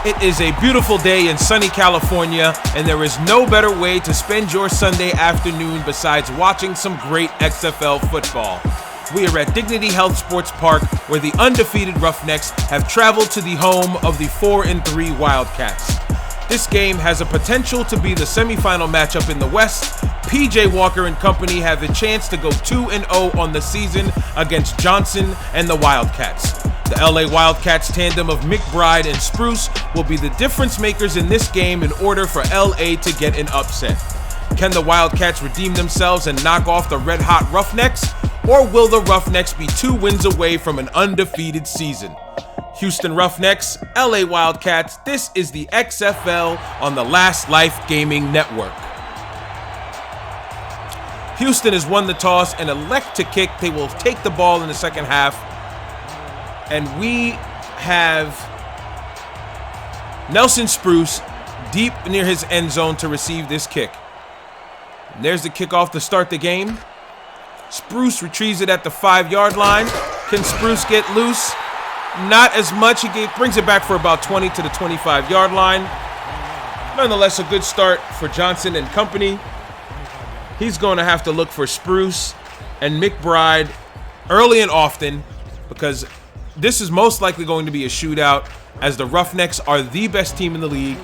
It is a beautiful day in sunny California, and there is no better way to spend your Sunday afternoon besides watching some great XFL football. We are at Dignity Health Sports Park, where the undefeated Roughnecks have traveled to the home of the 4-3 Wildcats. This game has a potential to be the semifinal matchup in the West. PJ Walker and company have a chance to go 2-0 on the season against Johnson and the Wildcats. The LA Wildcats tandem of McBride and Spruce will be the difference makers in this game in order for LA to get an upset. Can the Wildcats redeem themselves and knock off the red-hot Roughnecks? Or will the Roughnecks be 2 wins away from an undefeated season? Houston Roughnecks, LA Wildcats, this is the XFL on the Last Life Gaming Network. Houston has won the toss and elect to kick. They will take the ball in the second half. And we have Nelson Spruce deep near his end zone to receive this kick. And there's the kickoff to start the game. Spruce retrieves it at the 5-yard line. Can Spruce get loose? Not as much. He brings it back for about 20 to the 25-yard line. Nonetheless, a good start for Johnson and company. He's going to have to look for Spruce and McBride early and often, because this is most likely going to be a shootout, as the Roughnecks are the best team in the league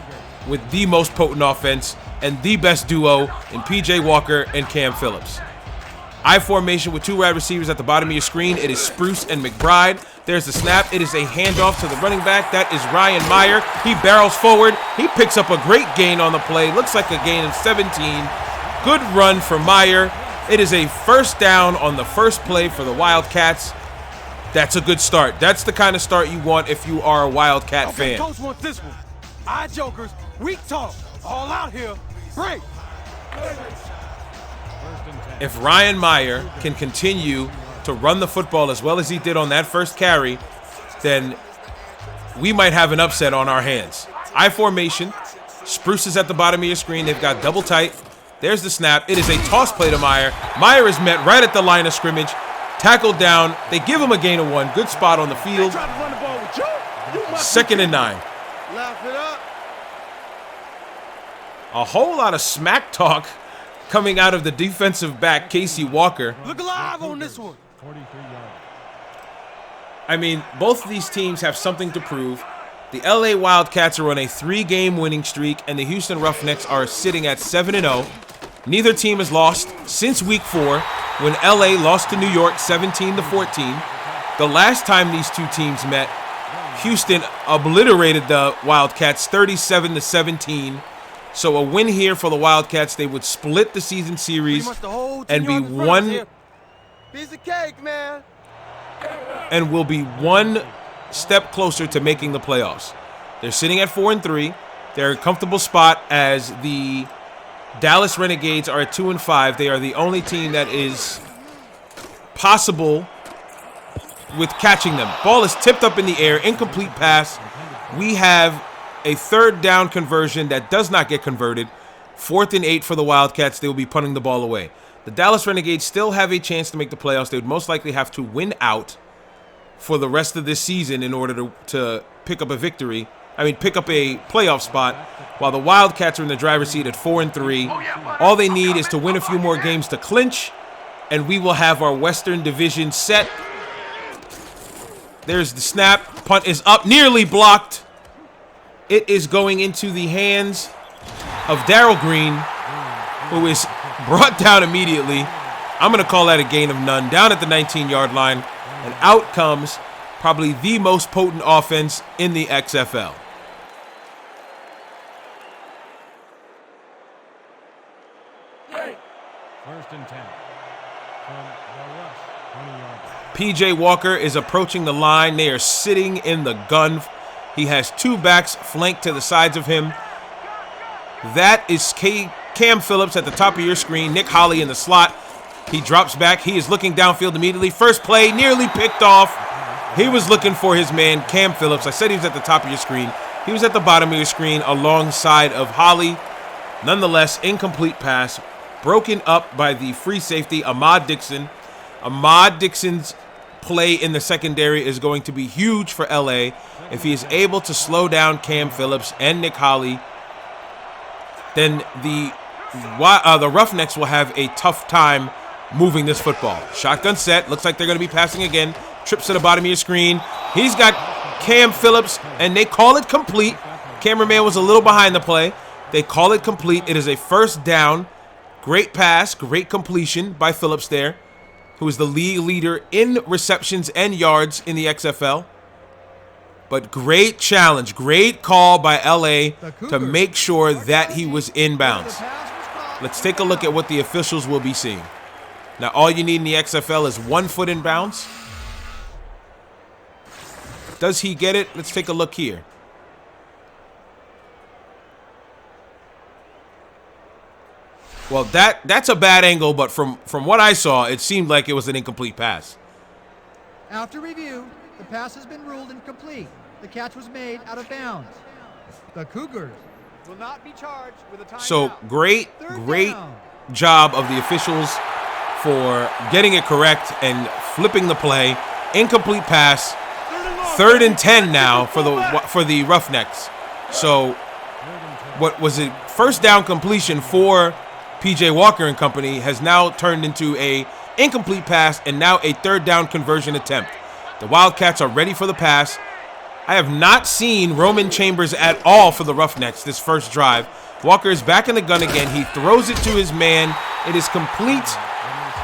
with the most potent offense and the best duo in PJ Walker and Cam Phillips. I formation with 2 wide receivers at the bottom of your screen. It is Spruce and McBride. There's the snap. It is a handoff to the running back. That is Ryan Meyer. He barrels forward. He picks up a great gain on the play. Looks like a gain of 17. Good run for Meyer. It is a first down on the first play for the Wildcats. That's a good start. That's the kind of start you want if you are a Wildcat fan. Coach wants this one. Eye jokers, weak talk, all out here. Break. If Ryan Meyer can continue to run the football as well as he did on that first carry, then we might have an upset on our hands. I formation. Spruce is at the bottom of your screen. They've got double tight. There's the snap. It is a toss play to Meyer. Meyer is met right at the line of scrimmage. Tackled down. They give him a gain of 1. Good spot on the field. 2nd and 9. A whole lot of smack talk coming out of the defensive back, Casey Walker. Look alive on this one. I mean, both of these teams have something to prove. The LA Wildcats are on a 3-game winning streak, and the Houston Roughnecks are sitting at 7-0. Neither team has lost since week 4, when LA lost to New York 17-14. The last time these two teams met, Houston obliterated the Wildcats 37-17. So a win here for the Wildcats, they would split the season series and be one piece of cake, man. And will be one step closer to making the playoffs. They're sitting at 4-3. They're in a comfortable spot as the Dallas Renegades are at 2-5. They are the only team that is possible with catching them. Ball is tipped up in the air, incomplete pass. We have a 3rd down conversion that does not get converted. 4th and 8 for the Wildcats. They will be punting the ball away. The Dallas Renegades still have a chance to make the playoffs. They would most likely have to win out for the rest of this season in order to pick up a victory. Pick up a playoff spot, while the Wildcats are in the driver's seat at 4-3. All they need is to win a few more games to clinch, and we will have our Western Division set. There's the snap. Punt is up, nearly blocked. It is going into the hands of Darryl Green, who is brought down immediately. I'm going to call that a gain of none. Down at the 19-yard line, and out comes probably the most potent offense in the XFL. First and 10 from the rush, 20-yard line. PJ Walker is approaching the line. They are sitting in the gun. He has 2 backs flanked to the sides of him. That is Cam Phillips at the top of your screen. Nick Holley in the slot. He drops back. He is looking downfield immediately. First play, nearly picked off. He was looking for his man, Cam Phillips. I said he was at the top of your screen. He was at the bottom of your screen alongside of Holley. Nonetheless, incomplete pass. Broken up by the free safety, Ahmad Dixon. Ahmad Dixon's play in the secondary is going to be huge for LA. If he is able to slow down Cam Phillips and Nick Holley, then the Roughnecks will have a tough time moving this football. Shotgun set. Looks like they're going to be passing again. Trips to the bottom of your screen. He's got Cam Phillips, and they call it complete. Cameraman was a little behind the play. They call it complete. It is a first down. Great pass, great completion by Phillips there, who is the league leader in receptions and yards in the XFL. But great challenge, great call by LA to make sure that he was inbounds. Let's take a look at what the officials will be seeing. Now, all you need in the XFL is 1 foot in bounds. Does he get it? Let's take a look here. Well, that's a bad angle, but from what I saw, it seemed like it was an incomplete pass. After review, the pass has been ruled incomplete. The catch was made out of bounds. The Cougars will not be charged with a timeout. So great job of the officials for getting it correct and flipping the play. Incomplete pass. 3rd and 10 now for the Roughnecks. So what was it? First down completion for PJ Walker and company has now turned into a incomplete pass and now a 3rd down conversion attempt. The Wildcats are ready for the pass. I have not seen Roman Chambers at all for the Roughnecks this first drive. Walker is back in the gun again. He throws it to his man. It is complete.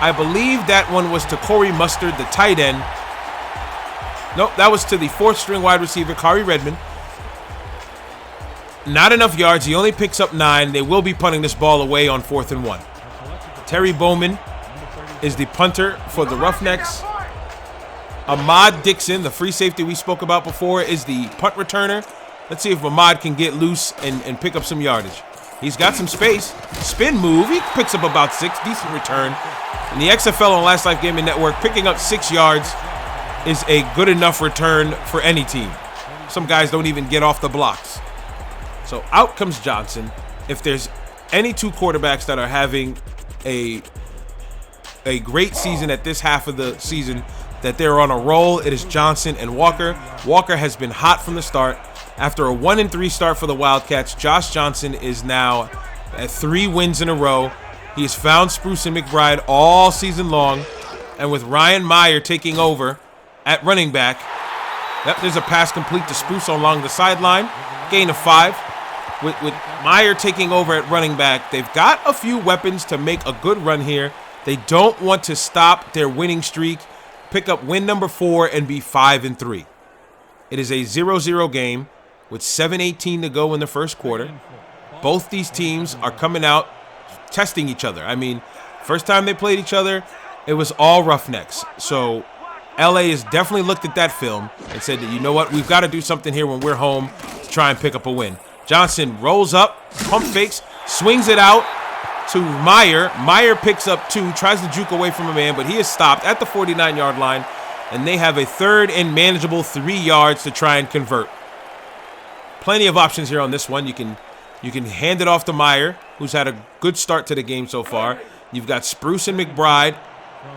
I believe that one was to Corey Mustard, the tight end. Nope, that was to the 4th-string wide receiver, Kari Redmond. Not enough yards. He only picks up 9. They will be punting this ball away on 4th and 1. Terry Bowman is the punter for the Roughnecks. Ahmad Dixon, the free safety we spoke about before, is the punt returner. Let's see if Ahmad can get loose and pick up some yardage. He's got some space. Spin move. He picks up about 6. Decent return. In the XFL on Last Life Gaming Network, picking up 6 yards is a good enough return for any team. Some guys don't even get off the blocks. So out comes Johnson. If there's any 2 quarterbacks that are having a great season at this half of the season, that they're on a roll, it is Johnson and Walker. Walker has been hot from the start. After a 1-3 start for the Wildcats, Josh Johnson is now at 3 wins in a row. He has found Spruce and McBride all season long. And with Ryan Meyer taking over at running back, there's a pass complete to Spruce along the sideline. Gain of 5. With Meyer taking over at running back, they've got a few weapons to make a good run here. They don't want to stop their winning streak, pick up win number 4, and be 5-3. It is a 0-0 game with 7:18 to go in the first quarter. Both these teams are coming out testing each other. I mean, first time they played each other, it was all Roughnecks. So LA has definitely looked at that film and said that, you know what, we've got to do something here when we're home to try and pick up a win. Johnson rolls up, pump fakes, swings it out to Meyer. Meyer picks up 2, tries to juke away from a man, but he is stopped at the 49-yard line, and they have a 3rd and manageable 3 yards to try and convert. Plenty of options here on this one. You can hand it off to Meyer, who's had a good start to the game so far. You've got Spruce and McBride,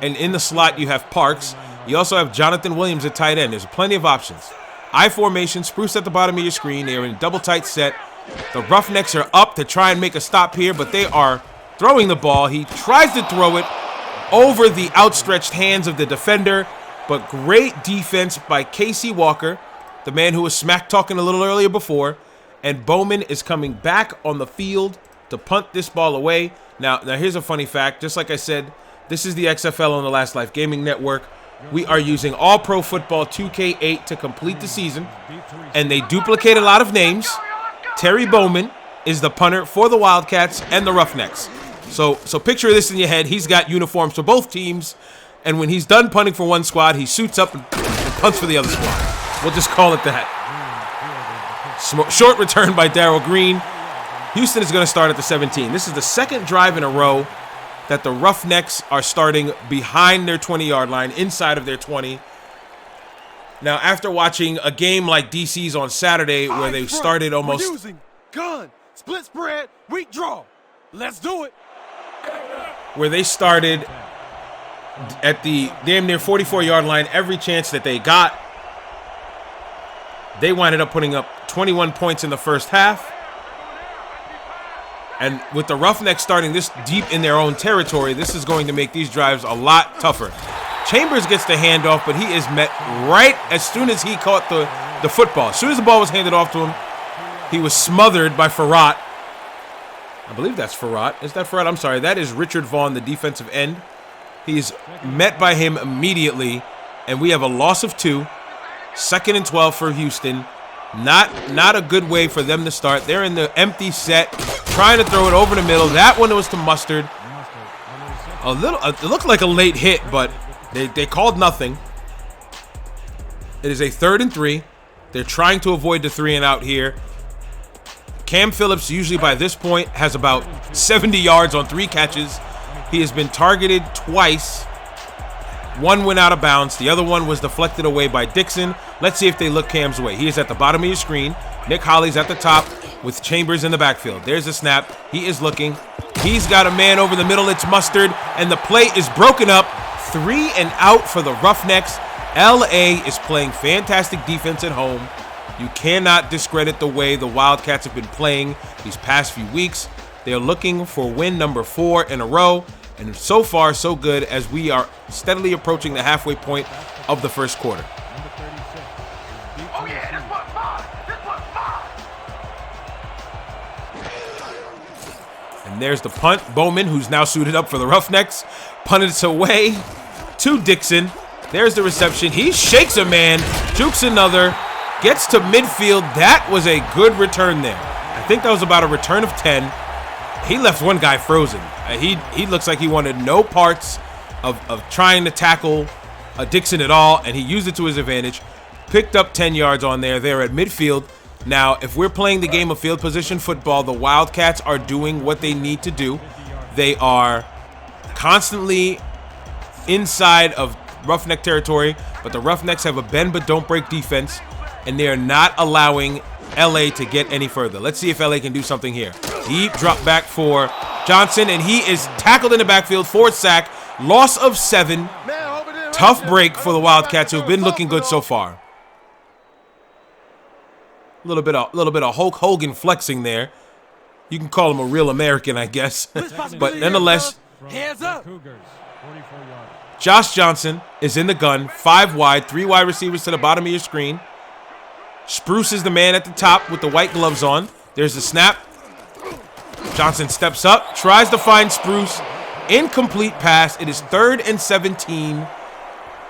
and in the slot you have Parks. You also have Jonathan Williams at tight end. There's plenty of options. I formation, Spruce at the bottom of your screen. They're in double tight set. The Roughnecks are up to try and make a stop here, but they are throwing the ball. He tries to throw it over the outstretched hands of the defender, but great defense by Casey Walker, the man who was smack talking a little earlier before, and Bowman is coming back on the field to punt this ball away. Now here's a funny fact. Just like I said, this is the XFL on the Last Life Gaming Network. We are using All Pro Football 2K8 to complete the season, and they duplicate a lot of names. Terry Bowman is the punter for the Wildcats and the Roughnecks. So picture this in your head. He's got uniforms for both teams, and when he's done punting for one squad, he suits up and punts for the other squad. We'll just call it that. Short return by Darryl Green. Houston is going to start at the 17. This is the 2nd drive in a row that the Roughnecks are starting behind their 20-yard line, inside of their 20. Now, after watching a game like DC's on Saturday where they started almost... We're using gun, split spread, weak draw. Let's do it. Where they started at the damn near 44-yard line every chance that they got. They winded up putting up 21 points in the first half. And with the Roughnecks starting this deep in their own territory, this is going to make these drives a lot tougher. Chambers gets the handoff, but he is met right as soon as he caught the football. As soon as the ball was handed off to him, he was smothered by Farrat. I believe that's Farrat. Is that Farrat? I'm sorry. That is Richard Vaughn, the defensive end. He's met by him immediately, and we have a loss of 2. 2nd and 12 for Houston. Not a good way for them to start. They're in the empty set, trying to throw it over the middle. That one was to Mustard. It looked like a late hit, but they called nothing. It is a 3rd and 3. They're trying to avoid the 3 and out here. Cam Phillips usually by this point has about 70 yards on 3 catches. He has been targeted twice. One went out of bounds. The other one was deflected away by Dixon. Let's see if they look Cam's way. He is at the bottom of your screen. Nick Holly's at the top with Chambers in the backfield. There's the snap. He is looking. He's got a man over the middle. It's Mustard, and the play is broken up. 3 and out for the Roughnecks. LA is playing fantastic defense at home. You cannot discredit the way the Wildcats have been playing these past few weeks. They're looking for win number 4 in a row. And so far, so good as we are steadily approaching the halfway point of the first quarter. Oh yeah, this one's mine. This one's mine. And there's the punt. Bowman, who's now suited up for the Roughnecks, punted it away to Dixon. There's the reception. He shakes a man, jukes another, gets to midfield. That was a good return there. I think that was about a return of 10. He left one guy frozen. He looks like he wanted no parts of trying to tackle Dixon at all, and he used it to his advantage. Picked up 10 yards on there. They're at midfield. Now, if we're playing the game of field position football, the Wildcats are doing what they need to do. They are constantly inside of Roughneck territory, but the Roughnecks have a bend but don't break defense, and they are not allowing LA to get any further. Let's see if LA can do something here. Deep drop back for Johnson, and he is tackled in the backfield for a sack. Loss of 7. Tough break for the Wildcats, who've been looking good so far. A little bit of Hulk Hogan flexing there. You can call him a real American, I guess. But nonetheless, Hands up. Josh Johnson is in the gun, 5 wide, 3 wide receivers to the bottom of your screen. Spruce is the man at the top with the white gloves on. There's the snap. Johnson steps up, tries to find Spruce. Incomplete pass. It is 3rd and 17.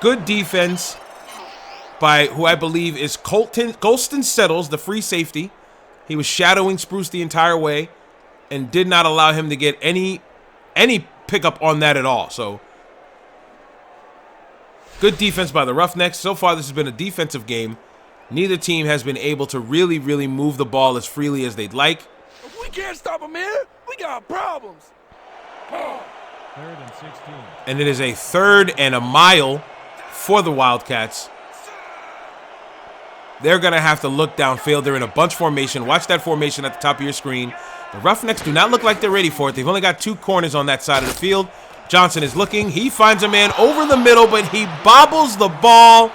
Good defense by who I believe is Colston Settles, the free safety. He was shadowing Spruce the entire way and did not allow him to get any pickup on that at all. So good defense by the Roughnecks. So far, this has been a defensive game. Neither team has been able to really move the ball as freely as they'd like. We can't stop them here. We got problems. 3rd and 16. And it is a 3rd and a mile for the Wildcats. They're going to have to look downfield. They're in a bunch formation. Watch that formation at the top of your screen. The Roughnecks do not look like they're ready for it. They've only got 2 corners on that side of the field. Johnson is looking. He finds a man over the middle, but he bobbles the ball.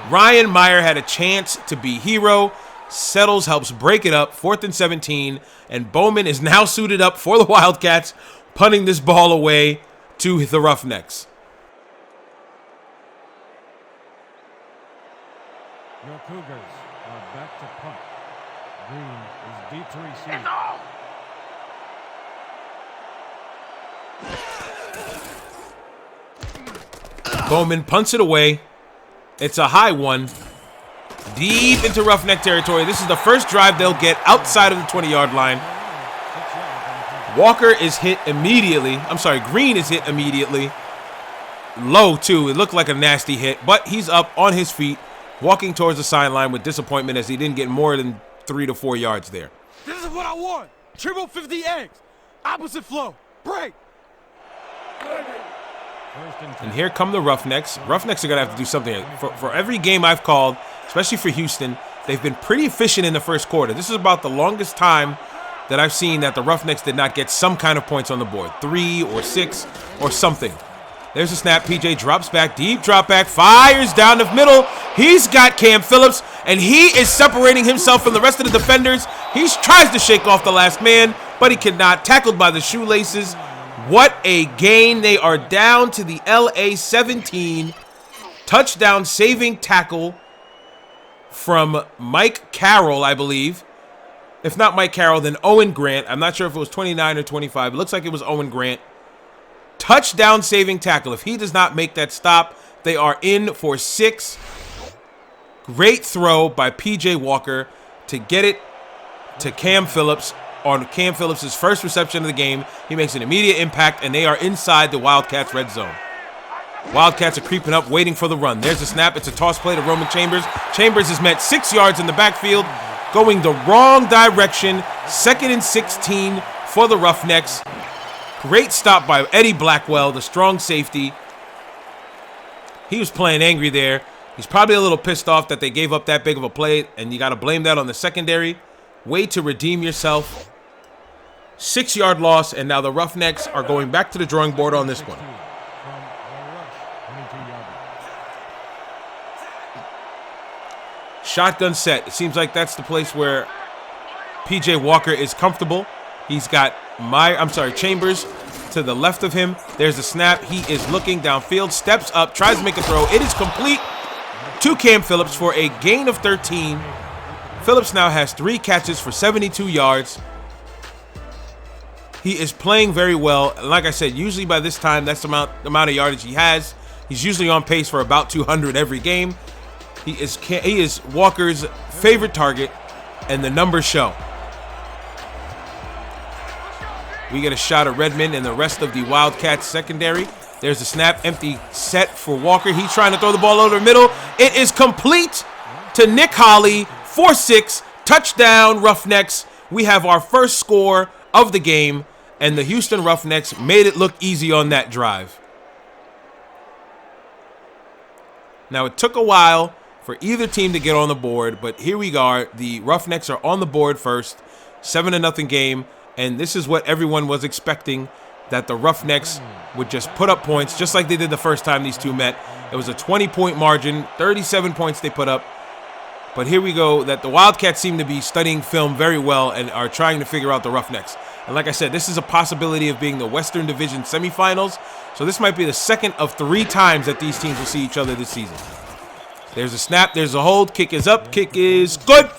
Ryan Meyer had a chance to be hero. Settles helps break it up. 4th and 17. And Bowman is now suited up for the Wildcats, punting this ball away to the Roughnecks. Your Cougars are back to punt. Green is deep to receive. Bowman punts it away. It's a high one. Deep into Roughneck territory. This is the first drive they'll get outside of the 20-yard line. Walker is hit immediately. I'm sorry, Green is hit immediately. Low, too. It looked like a nasty hit, but he's up on his feet, walking towards the sideline with disappointment as he didn't get more than 3 to 4 yards there. This is what I want. Triple 50 eggs. Opposite flow. Break. And here come the Roughnecks. Roughnecks are going to have to do something. For every game I've called, especially for Houston, they've been pretty efficient in the first quarter. This is about the longest time that I've seen that the Roughnecks did not get some kind of points on the board. 3 or 6 or something. There's a snap. PJ drops back. Deep drop back. Fires down the middle. He's got Cam Phillips, and he is separating himself from the rest of the defenders. He tries to shake off the last man, but he cannot. Tackled by the shoelaces. What a gain. They are down to the LA 17. Touchdown saving tackle from Mike Carroll, I believe. If not Mike Carroll, then Owen Grant. I'm not sure if it was 29 or 25. It looks like it was Owen Grant. Touchdown saving tackle. If he does not make that stop, they are in for 6. Great throw by PJ Walker to get it to Cam Phillips on Cam Phillips' first reception of the game. He makes an immediate impact, and they are inside the Wildcats' red zone. Wildcats are creeping up, waiting for the run. There's a snap. It's a toss play to Roman Chambers. Chambers is met 6 yards in the backfield, going the wrong direction. 2nd and 16 for the Roughnecks. Great stop by Eddie Blackwell, the strong safety. He was playing angry there. He's probably a little pissed off that they gave up that big of a play, and you got to blame that on the secondary. Way to redeem yourself. 6-yard loss, and now the Roughnecks are going back to the drawing board on this one. Shotgun set. It seems like that's the place where PJ Walker is comfortable. He's got Chambers to the left of him. There's a snap. He is looking downfield, steps up, tries to make a throw. It is complete to Cam Phillips for a gain of 13. Phillips now has 3 catches for 72 yards. He is playing very well. Like I said, usually by this time, that's the amount of yardage he has. He's usually on pace for about 200 every game. He is Walker's favorite target, and the numbers show. We get a shot of Redmond and the rest of the Wildcats secondary. There's a snap, empty set for Walker. He's trying to throw the ball over the middle. It is complete to Nick Holley, 4-6, touchdown Roughnecks. We have our first score of the game, and the Houston Roughnecks made it look easy on that drive. Now, it took a while for either team to get on the board, but here we are. The Roughnecks are on the board first, 7-0 game. And this is what everyone was expecting, that the Roughnecks would just put up points, just like they did the first time these two met. It was a 20-point margin, 37 points they put up. But here we go, that the Wildcats seem to be studying film very well and are trying to figure out the Roughnecks. And like I said, this is a possibility of being the Western Division semifinals. So this might be the second of 3 times that these teams will see each other this season. There's a snap, there's a hold, kick is up, kick is good.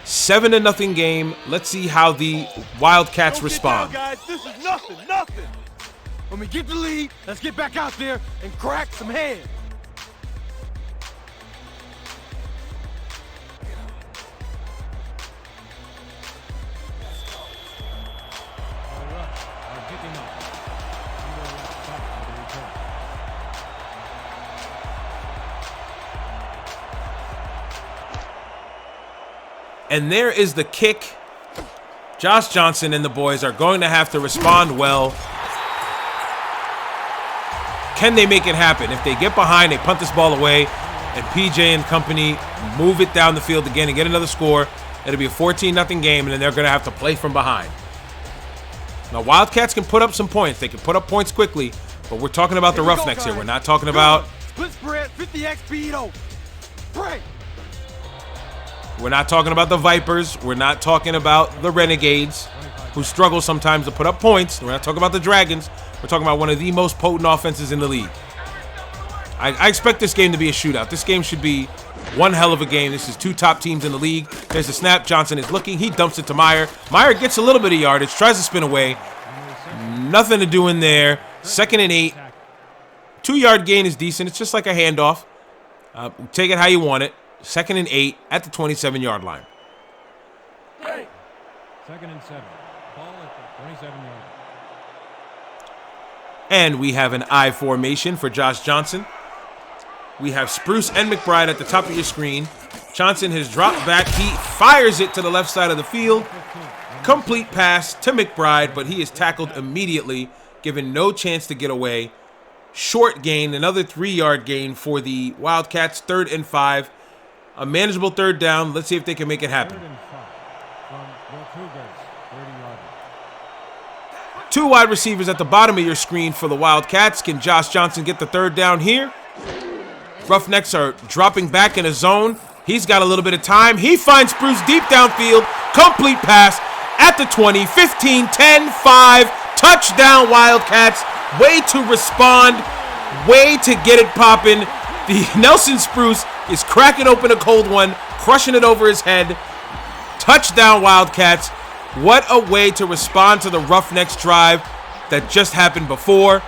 7-0 game. Let's see how the Wildcats respond. Down, guys. This is nothing. When we get the lead, let's get back out there and crack some heads. And there is the kick. Josh Johnson and the boys are going to have to respond well. Can they make it happen? If they get behind, they punt this ball away, and PJ and company move it down the field again and get another score, it'll be a 14-0 game, and then they're going to have to play from behind. Now, Wildcats can put up some points. They can put up points quickly, but we're talking about the Roughnecks here. We're not talking about... Split spread, 50x speed, break. We're not talking about the Vipers. We're not talking about the Renegades, who struggle sometimes to put up points. We're not talking about the Dragons. We're talking about one of the most potent offenses in the league. I expect this game to be a shootout. This game should be one hell of a game. This is 2 top teams in the league. There's a snap. Johnson is looking. He dumps it to Meyer. Meyer gets a little bit of yardage, tries to spin away. Nothing to do in there. 2nd and 8. 2-yard gain is decent. It's just like a handoff. Take it how you want it. 2nd and 8 at the 27-yard line. 2nd and 7. Ball at the 27-yard line. And we have an I formation for Josh Johnson. We have Spruce and McBride at the top of your screen. Johnson has dropped back. He fires it to the left side of the field. Complete pass to McBride, but he is tackled immediately, given no chance to get away. Short gain, another 3-yard gain for the Wildcats. 3rd and 5. A manageable 3rd down. Let's see if they can make it happen. 3rd and 5 from the Cougars, 30-yard Two wide receivers at the bottom of your screen for the Wildcats. Can Josh Johnson get the third down here? Roughnecks are dropping back in a zone. He's got a little bit of time. He finds Spruce deep downfield. Complete pass at the 20, 15, 10, 5. Touchdown, Wildcats. Way to respond. Way to get it popping. The Nelson Spruce is cracking open a cold one, crushing it over his head. Touchdown, Wildcats. What a way to respond to the Roughnecks drive that just happened before.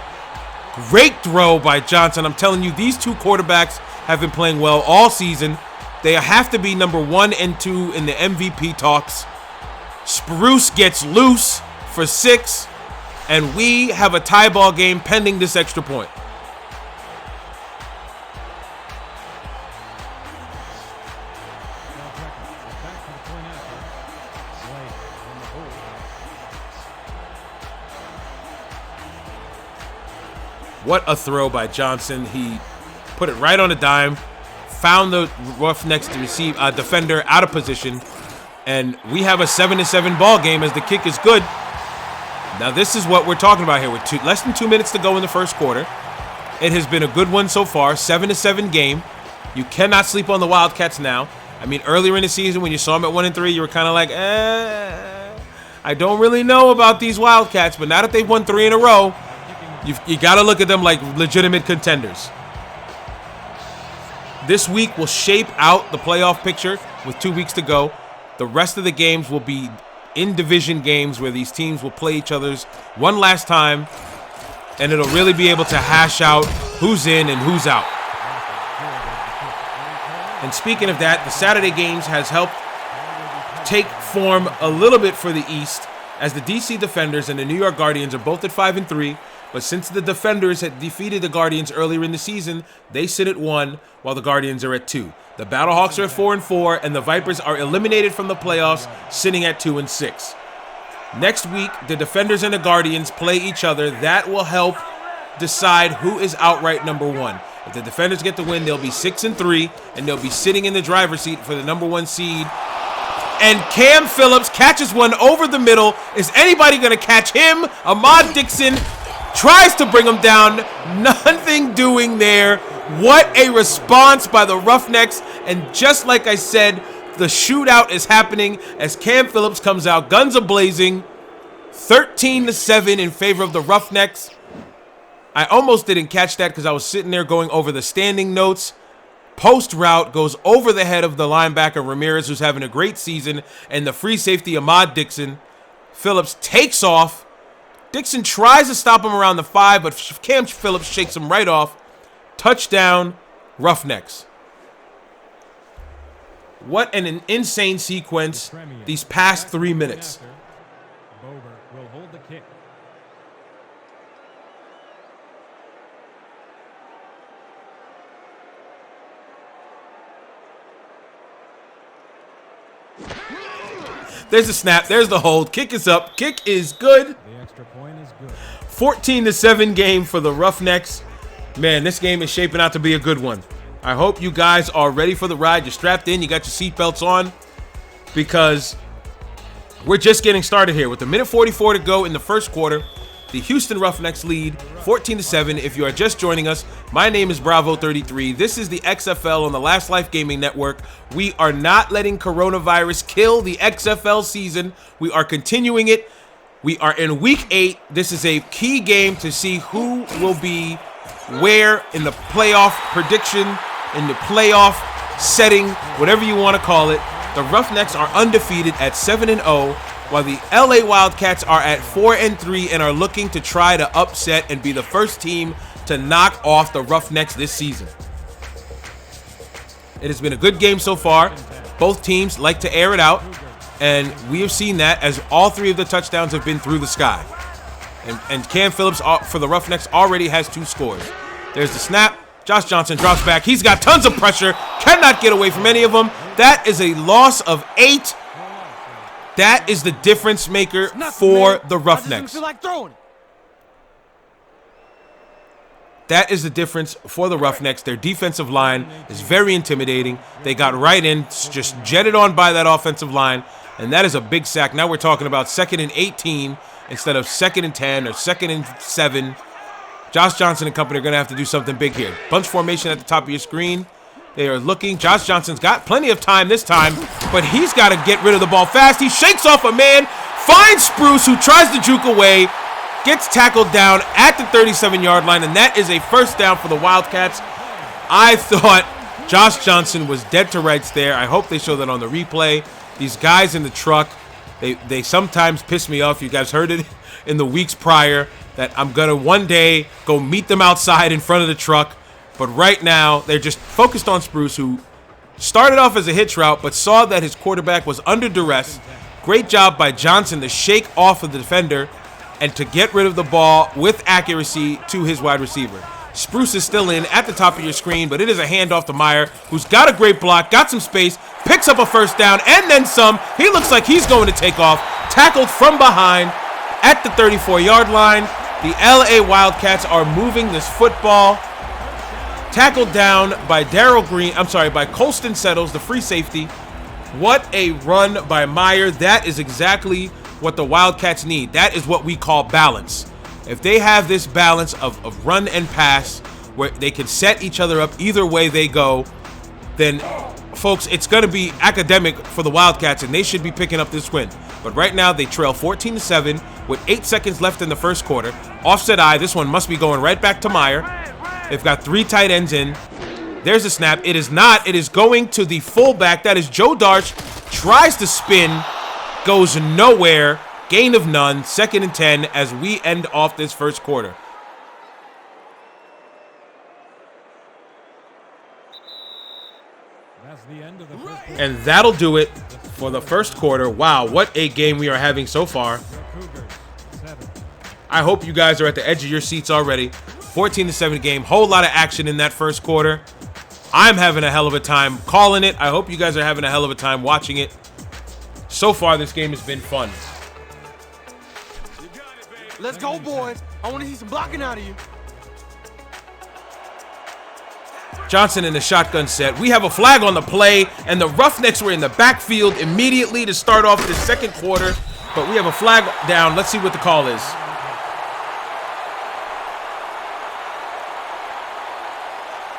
Great throw by Johnson. I'm telling you, these two quarterbacks have been playing well all season. They have to be number 1 and 2 in the MVP talks. Spruce gets loose for 6, and we have a tie ball game pending this extra point. What a throw by Johnson. He put it right on a dime, found the Roughnecks defender out of position, and we have a 7-7 ball game as the kick is good. Now this is what we're talking about here with less than 2 minutes to go in the first quarter. It has been a good one so far, 7-7 game. You cannot sleep on the Wildcats now. I mean, earlier in the season when you saw them at 1-3, you were kind of like, I don't really know about these Wildcats, but now that they've won 3 in a row, you got to look at them like legitimate contenders. This week will shape out the playoff picture with 2 weeks to go. The rest of the games will be in-division games where these teams will play each other's one last time, and it'll really be able to hash out who's in and who's out. And speaking of that, the Saturday games has helped take form a little bit for the East, as the DC Defenders and the New York Guardians are both at 5-3. But since the Defenders had defeated the Guardians earlier in the season, they sit at 1, while the Guardians are at 2. The Battlehawks are at 4-4, and the Vipers are eliminated from the playoffs, sitting at 2-6. Next week, the Defenders and the Guardians play each other. That will help decide who is outright number 1. If the Defenders get the win, they'll be 6-3, and they'll be sitting in the driver's seat for the number 1 seed. And Cam Phillips catches one over the middle. Is anybody going to catch him? Ahmad Dixon tries to bring him down. Nothing doing there. What a response by the Roughnecks. And just like I said, the shootout is happening as Cam Phillips comes out, guns a-blazing. 13-7 in favor of the Roughnecks. I almost didn't catch that because I was sitting there going over the standing notes. Post route goes over the head of the linebacker Ramirez, who's having a great season, and the free safety Ahmad Dixon. Phillips takes off. Dixon tries to stop him around the 5, but Cam Phillips shakes him right off. Touchdown, Roughnecks. What an insane sequence these past 3 minutes. Bober will hold the kick. There's the snap. There's the hold. Kick is up. Kick is good. The extra point is good. 14-7 game for the Roughnecks. Man, this game is shaping out to be a good one. I hope you guys are ready for the ride. You're strapped in. You got your seatbelts on, because we're just getting started here with a minute 44 to go in the first quarter. The Houston Roughnecks lead 14-7. If you are just joining us, my name is Bravo33. This is the XFL on the Last Life Gaming Network. We are not letting coronavirus kill the XFL season. We are continuing it. We are in week 8. This is a key game to see who will be where in the playoff prediction, in the playoff setting, whatever you want to call it. The Roughnecks are undefeated at 7-0. While the LA Wildcats are at 4-3 and are looking to try to upset and be the first team to knock off the Roughnecks this season. It has been a good game so far. Both teams like to air it out, and we have seen that as all 3 of the touchdowns have been through the sky. And Cam Phillips for the Roughnecks already has 2 scores. There's the snap. Josh Johnson drops back. He's got tons of pressure. Cannot get away from any of them. That is a loss of 8. That is the difference maker for the Roughnecks. That is the difference for the Roughnecks. Their defensive line is very intimidating. They got right in, just jetted on by that offensive line. and that is a big sack. Now we're talking about 2nd and 18 instead of 2nd and 10 or 2nd and 7. Josh Johnson and company are going to have to do something big here. Bunch formation at the top of your screen. They are looking. Josh Johnson's got plenty of time this time, but he's got to get rid of the ball fast. He shakes off a man, finds Spruce, who tries to juke away, gets tackled down at the 37-yard line, and that is a first down for the Wildcats. I thought Josh Johnson was dead to rights there. I hope they show that on the replay. These guys in the truck, they sometimes piss me off. You guys heard it in the weeks prior that I'm going to one day go meet them outside in front of the truck. But right now, they're just focused on Spruce, who started off as a hitch route, but saw that his quarterback was under duress. Great job by Johnson to shake off of the defender and to get rid of the ball with accuracy to his wide receiver. Spruce is still in at the top of your screen, but it is a handoff to Meyer, who's got a great block, got some space, picks up a first down, and then some. He looks like he's going to take off. Tackled from behind at the 34-yard line. The LA Wildcats are moving this football. Tackled down by by Colston Settles, the free safety. What a run by Meyer. That is exactly what the Wildcats need. That is what we call balance. If they have this balance of run and pass, where they can set each other up either way they go, then, folks, it's going to be academic for the Wildcats, and they should be picking up this win. But right now, they trail 14-7 with 8 seconds left in the first quarter. Offset eye. This one must be going right back to Meyer. They've got 3 tight ends in. There's a snap. It is not. It is going to the fullback. That is Joe Darch. Tries to spin. Goes nowhere. Gain of none. 2nd and 10 as we end off this first quarter. That's the end of the first quarter. And that'll do it for the first quarter. Wow, what a game we are having so far. I hope you guys are at the edge of your seats already. 14-7 game. Whole lot of action in that first quarter. I'm having a hell of a time calling it. I hope you guys are having a hell of a time watching it. So far, this game has been fun. Let's go, boys. I want to see some blocking out of you. Johnson in the shotgun set. We have a flag on the play, and the Roughnecks were in the backfield immediately to start off the second quarter. But we have a flag down. Let's see what the call is.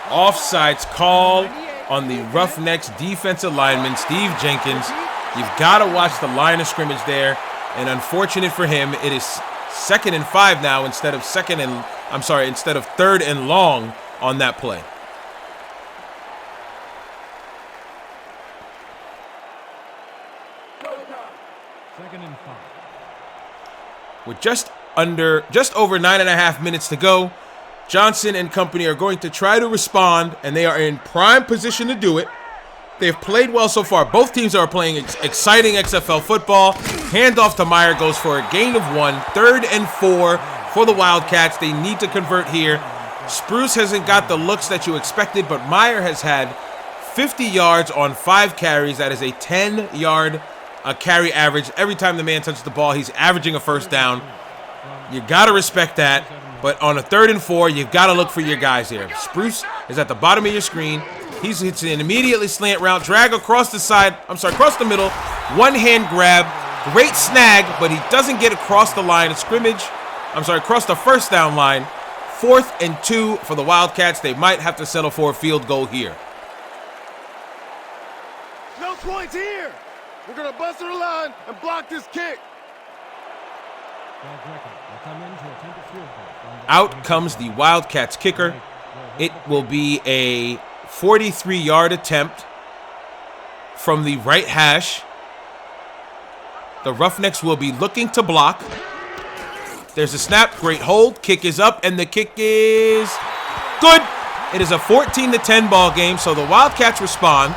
Offsides call on the Roughnecks defensive lineman, Steve Jenkins. You've got to watch the line of scrimmage there. And unfortunate for him, it is 2nd and 5 now instead of 3rd and long on that play. Second and 5. With just over 9.5 minutes to go, Johnson and company are going to try to respond, and they are in prime position to do it. They've played well so far. Both teams are playing exciting XFL football. Handoff to Meyer goes for a gain of 1. 3rd and 4 for the Wildcats. They need to convert here. Spruce hasn't got the looks that you expected, but Meyer has had 50 yards on 5 carries. That is a 10-yard carry average. Every time the man touches the ball, he's averaging a first down. You got to respect that. But on a 3rd and 4, you've got to look for your guys here. Spruce is at the bottom of your screen. He hits an immediately slant route, drag across the middle, one-hand grab, great snag, but he doesn't get across the line of scrimmage. Across the first down line. 4th and 2 for the Wildcats. They might have to settle for a field goal here. No points here. We're going to bust through the line and block this kick. Out comes the Wildcats kicker. It will be a 43-yard attempt from the right hash. The Roughnecks will be looking to block. There's a snap, great hold, kick is up, and the kick is good. It is a 14-10 ball game, so the Wildcats respond,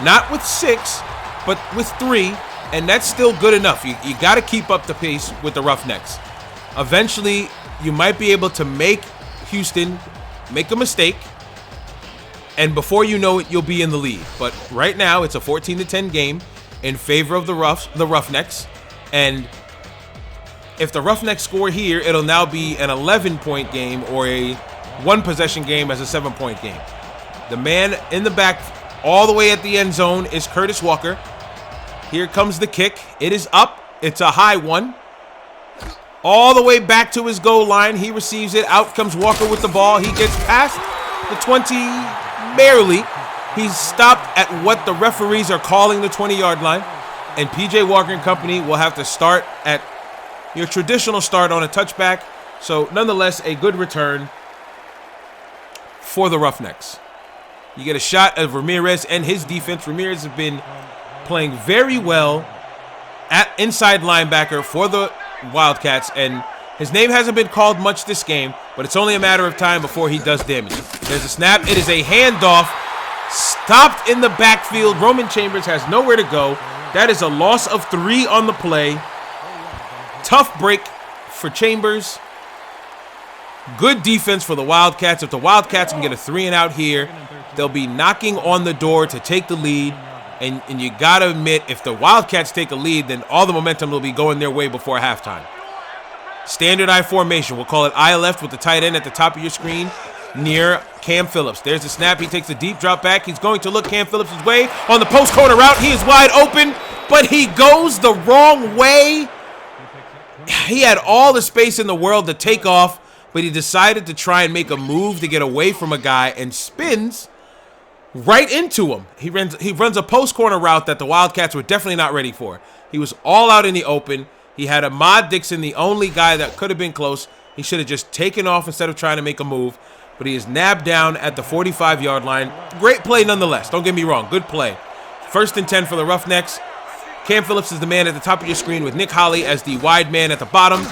not with 6, but with 3, and that's still good enough. You got to keep up the pace with the Roughnecks. Eventually, you might be able to make Houston make a mistake, and before you know it, you'll be in the lead. But right now, it's a 14-10 game in favor of the Roughnecks, and if the Roughnecks score here, it'll now be an 11-point game or a one-possession game as a 7-point game. The man in the back all the way at the end zone is Curtis Walker. Here comes the kick. It is up. It's a high one. All the way back to his goal line. He receives it. Out comes Walker with the ball. He gets past the 20 barely. He's stopped at what the referees are calling the 20-yard line. And P.J. Walker and company will have to start at your traditional start on a touchback. So nonetheless, a good return for the Roughnecks. You get a shot of Ramirez and his defense. Ramirez has been playing very well at inside linebacker for the Wildcats, and his name hasn't been called much this game, but it's only a matter of time before he does damage. There's a snap. It is a handoff. Stopped in the backfield. Roman Chambers has nowhere to go. That is a loss of 3 on the play. Tough break for Chambers. Good defense for the Wildcats. If the Wildcats can get a 3 and out here, they'll be knocking on the door to take the lead. And you got to admit, if the Wildcats take a lead, then all the momentum will be going their way before halftime. Standard I formation. We'll call it I left with the tight end at the top of your screen near Cam Phillips. There's the snap. He takes a deep drop back. He's going to look Cam Phillips' way on the post corner route. He is wide open, but he goes the wrong way. He had all the space in the world to take off, but he decided to try and make a move to get away from a guy and spins right into him. He runs a post corner route that the Wildcats were definitely not ready for. He was all out in the open. He had Ahmad Dixon, the only guy that could have been close. He should have just taken off instead of trying to make a move, but he is nabbed down at the 45-yard line. Great play nonetheless. Don't get me wrong. Good play. 1st and 10 for the Roughnecks. Cam Phillips is the man at the top of your screen with Nick Holley as the wide man at the bottom.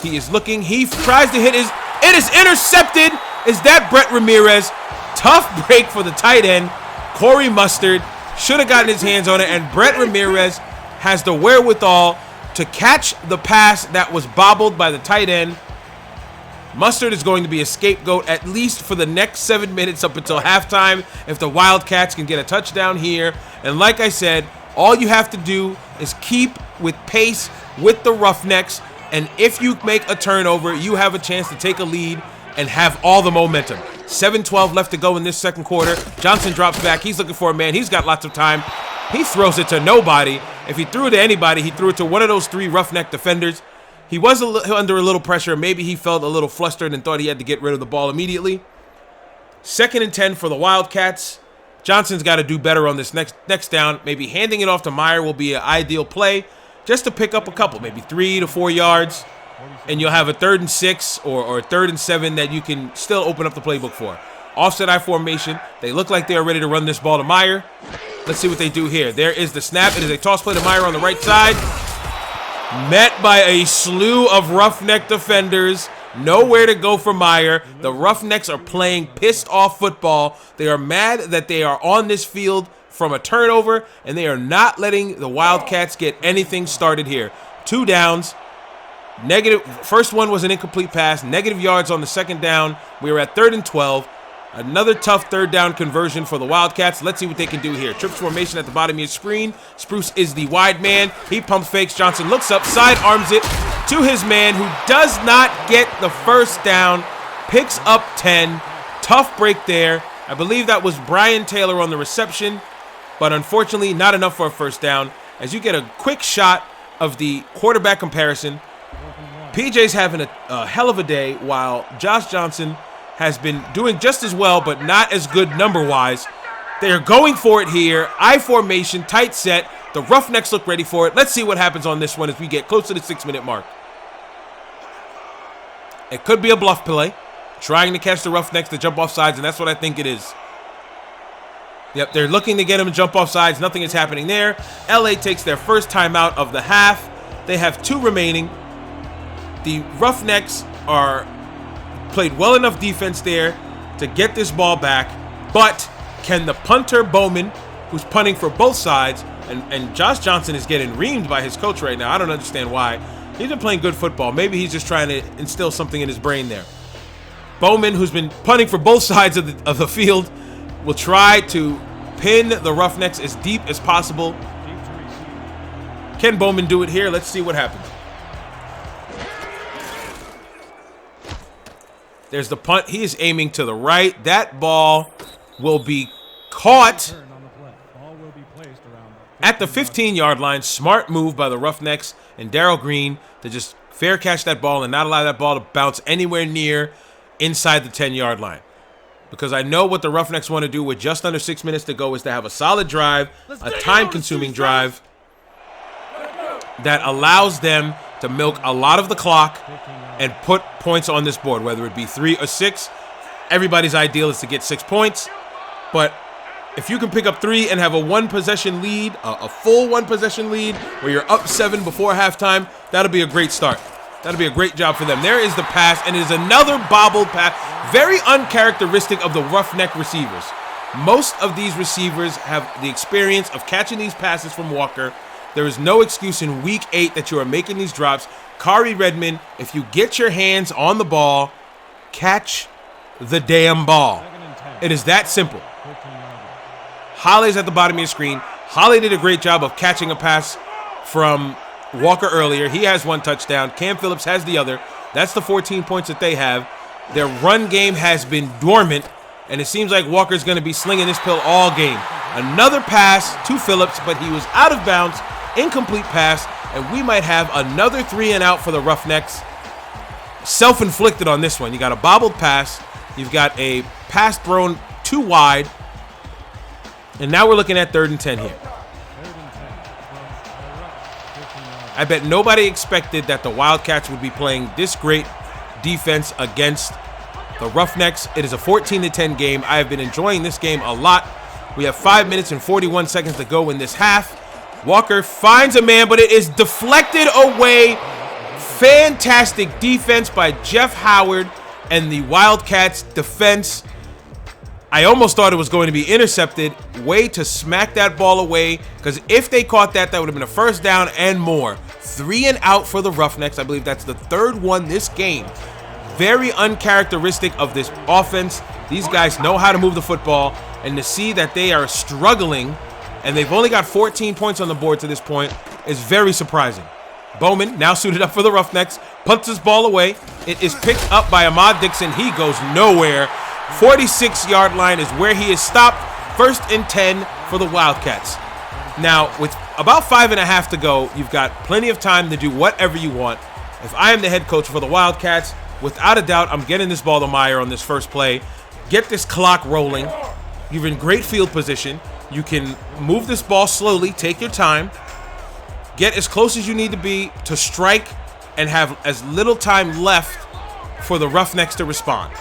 He is looking. He tries to hit his. It is intercepted. Is that Brett Ramirez? Tough break for the tight end. Corey Mustard should have gotten his hands on it, and Brett Ramirez has the wherewithal to catch the pass that was bobbled by the tight end. Mustard is going to be a scapegoat at least for the next 7 minutes up until halftime if the Wildcats can get a touchdown here. And like I said, all you have to do is keep with pace with the Roughnecks, and if you make a turnover, you have a chance to take a lead and have all the momentum. 7:12 left to go in this second quarter. Johnson drops back. He's looking for a man. He's got lots of time. He throws it to nobody. If he threw it to anybody, he threw it to one of those 3 Roughneck defenders. He was under a little pressure. Maybe he felt a little flustered and thought he had to get rid of the ball immediately. 2nd and 10 for the Wildcats. Johnson's got to do better on this next down. Maybe handing it off to Meyer will be an ideal play just to pick up a couple, maybe 3 to 4 yards. And you'll have a 3rd and 6 or a 3rd and 7 that you can still open up the playbook for. Offset I formation. They look like they are ready to run this ball to Meyer. Let's see what they do here. There is the snap. It is a toss play to Meyer on the right side. Met by a slew of Roughneck defenders. Nowhere to go for Meyer. The Roughnecks are playing pissed off football. They are mad that they are on this field from a turnover, and they are not letting the Wildcats get anything started here. 2 downs. Negative. First one was an incomplete pass. Negative yards on the second down. We are at 3rd and 12. Another tough 3rd down conversion for the Wildcats. Let's see what they can do here. Trips formation at the bottom of your screen. Spruce is the wide man. He pump fakes. Johnson looks up, sidearms it to his man, who does not get the first down. Picks up 10. Tough break there. I believe that was Brian Taylor on the reception, but unfortunately not enough for a first down. As you get a quick shot of the quarterback comparison, PJ's having a hell of a day, while Josh Johnson has been doing just as well, but not as good number-wise. They are going for it here. I formation, tight set. The Roughnecks look ready for it. Let's see what happens on this one as we get close to the 6-minute mark. It could be a bluff play, trying to catch the Roughnecks to jump off sides, and that's what I think it is. Yep, they're looking to get him to jump off sides. Nothing is happening there. LA takes their first timeout of the half. They have 2 remaining. The Roughnecks are played well enough defense there to get this ball back, but can the punter Bowman, who's punting for both sides, and Josh Johnson is getting reamed by his coach right now. I don't understand why. He's been playing good football. Maybe he's just trying to instill something in his brain there. Bowman, who's been punting for both sides of the field, will try to pin the Roughnecks as deep as possible. Can Bowman do it here? Let's see what happens. There's the punt. He is aiming to the right. That ball will be caught be placed around At the 15-yard line, smart move by the Roughnecks and Darryl Green to just fair catch that ball and not allow that ball to bounce anywhere near inside the 10-yard line. Because I know what the Roughnecks want to do with just under 6 minutes to go is to have a solid drive, a time-consuming drive that allows them to milk a lot of the clock and put points on this board, whether it be 3 or 6. Everybody's ideal is to get 6 points, but if you can pick up 3 and have a one-possession lead, a full one-possession lead, where you're up 7 before halftime, that'll be a great start. That'll be a great job for them. There is the pass, and it is another bobbled pass. Very uncharacteristic of the Roughneck receivers. Most of these receivers have the experience of catching these passes from Walker. There is no excuse in week 8 that you are making these drops. Kari Redmond, if you get your hands on the ball, catch the damn ball. It is that simple. Holly's at the bottom of your screen. Holly did a great job of catching a pass from Walker earlier. He has 1 touchdown. Cam Phillips has the other. That's the 14 points that they have. Their run game has been dormant, and it seems like Walker's going to be slinging this pill all game. Another pass to Phillips, but he was out of bounds. Incomplete pass, and we might have another 3 and out for the Roughnecks. Self-inflicted on this one. You got a bobbled pass. You've got a pass thrown too wide. And now we're looking at 3rd and 10 here. I bet nobody expected that the Wildcats would be playing this great defense against the Roughnecks. It is a 14-10 game. I have been enjoying this game a lot. We have 5 minutes and 41 seconds to go in this half. Walker finds a man, but it is deflected away. Fantastic defense by Jeff Howard and the Wildcats defense. I almost thought it was going to be intercepted. Way to smack that ball away, because if they caught that, that would have been a first down and more. 3 and out for the Roughnecks. I believe that's the 3rd one this game. Very uncharacteristic of this offense. These guys know how to move the football, and to see that they are struggling and they've only got 14 points on the board to this point is very surprising. Bowman, now suited up for the Roughnecks, punts his ball away. It is picked up by Ahmad Dixon. He goes nowhere. 46-yard line is where he is stopped. 1st and 10 for the Wildcats. Now, with about 5.5 to go, you've got plenty of time to do whatever you want. If I am the head coach for the Wildcats, without a doubt, I'm getting this ball to Meyer on this first play. Get this clock rolling. You're in great field position. You can move this ball slowly, take your time, get as close as you need to be to strike, and have as little time left for the Roughnecks to respond.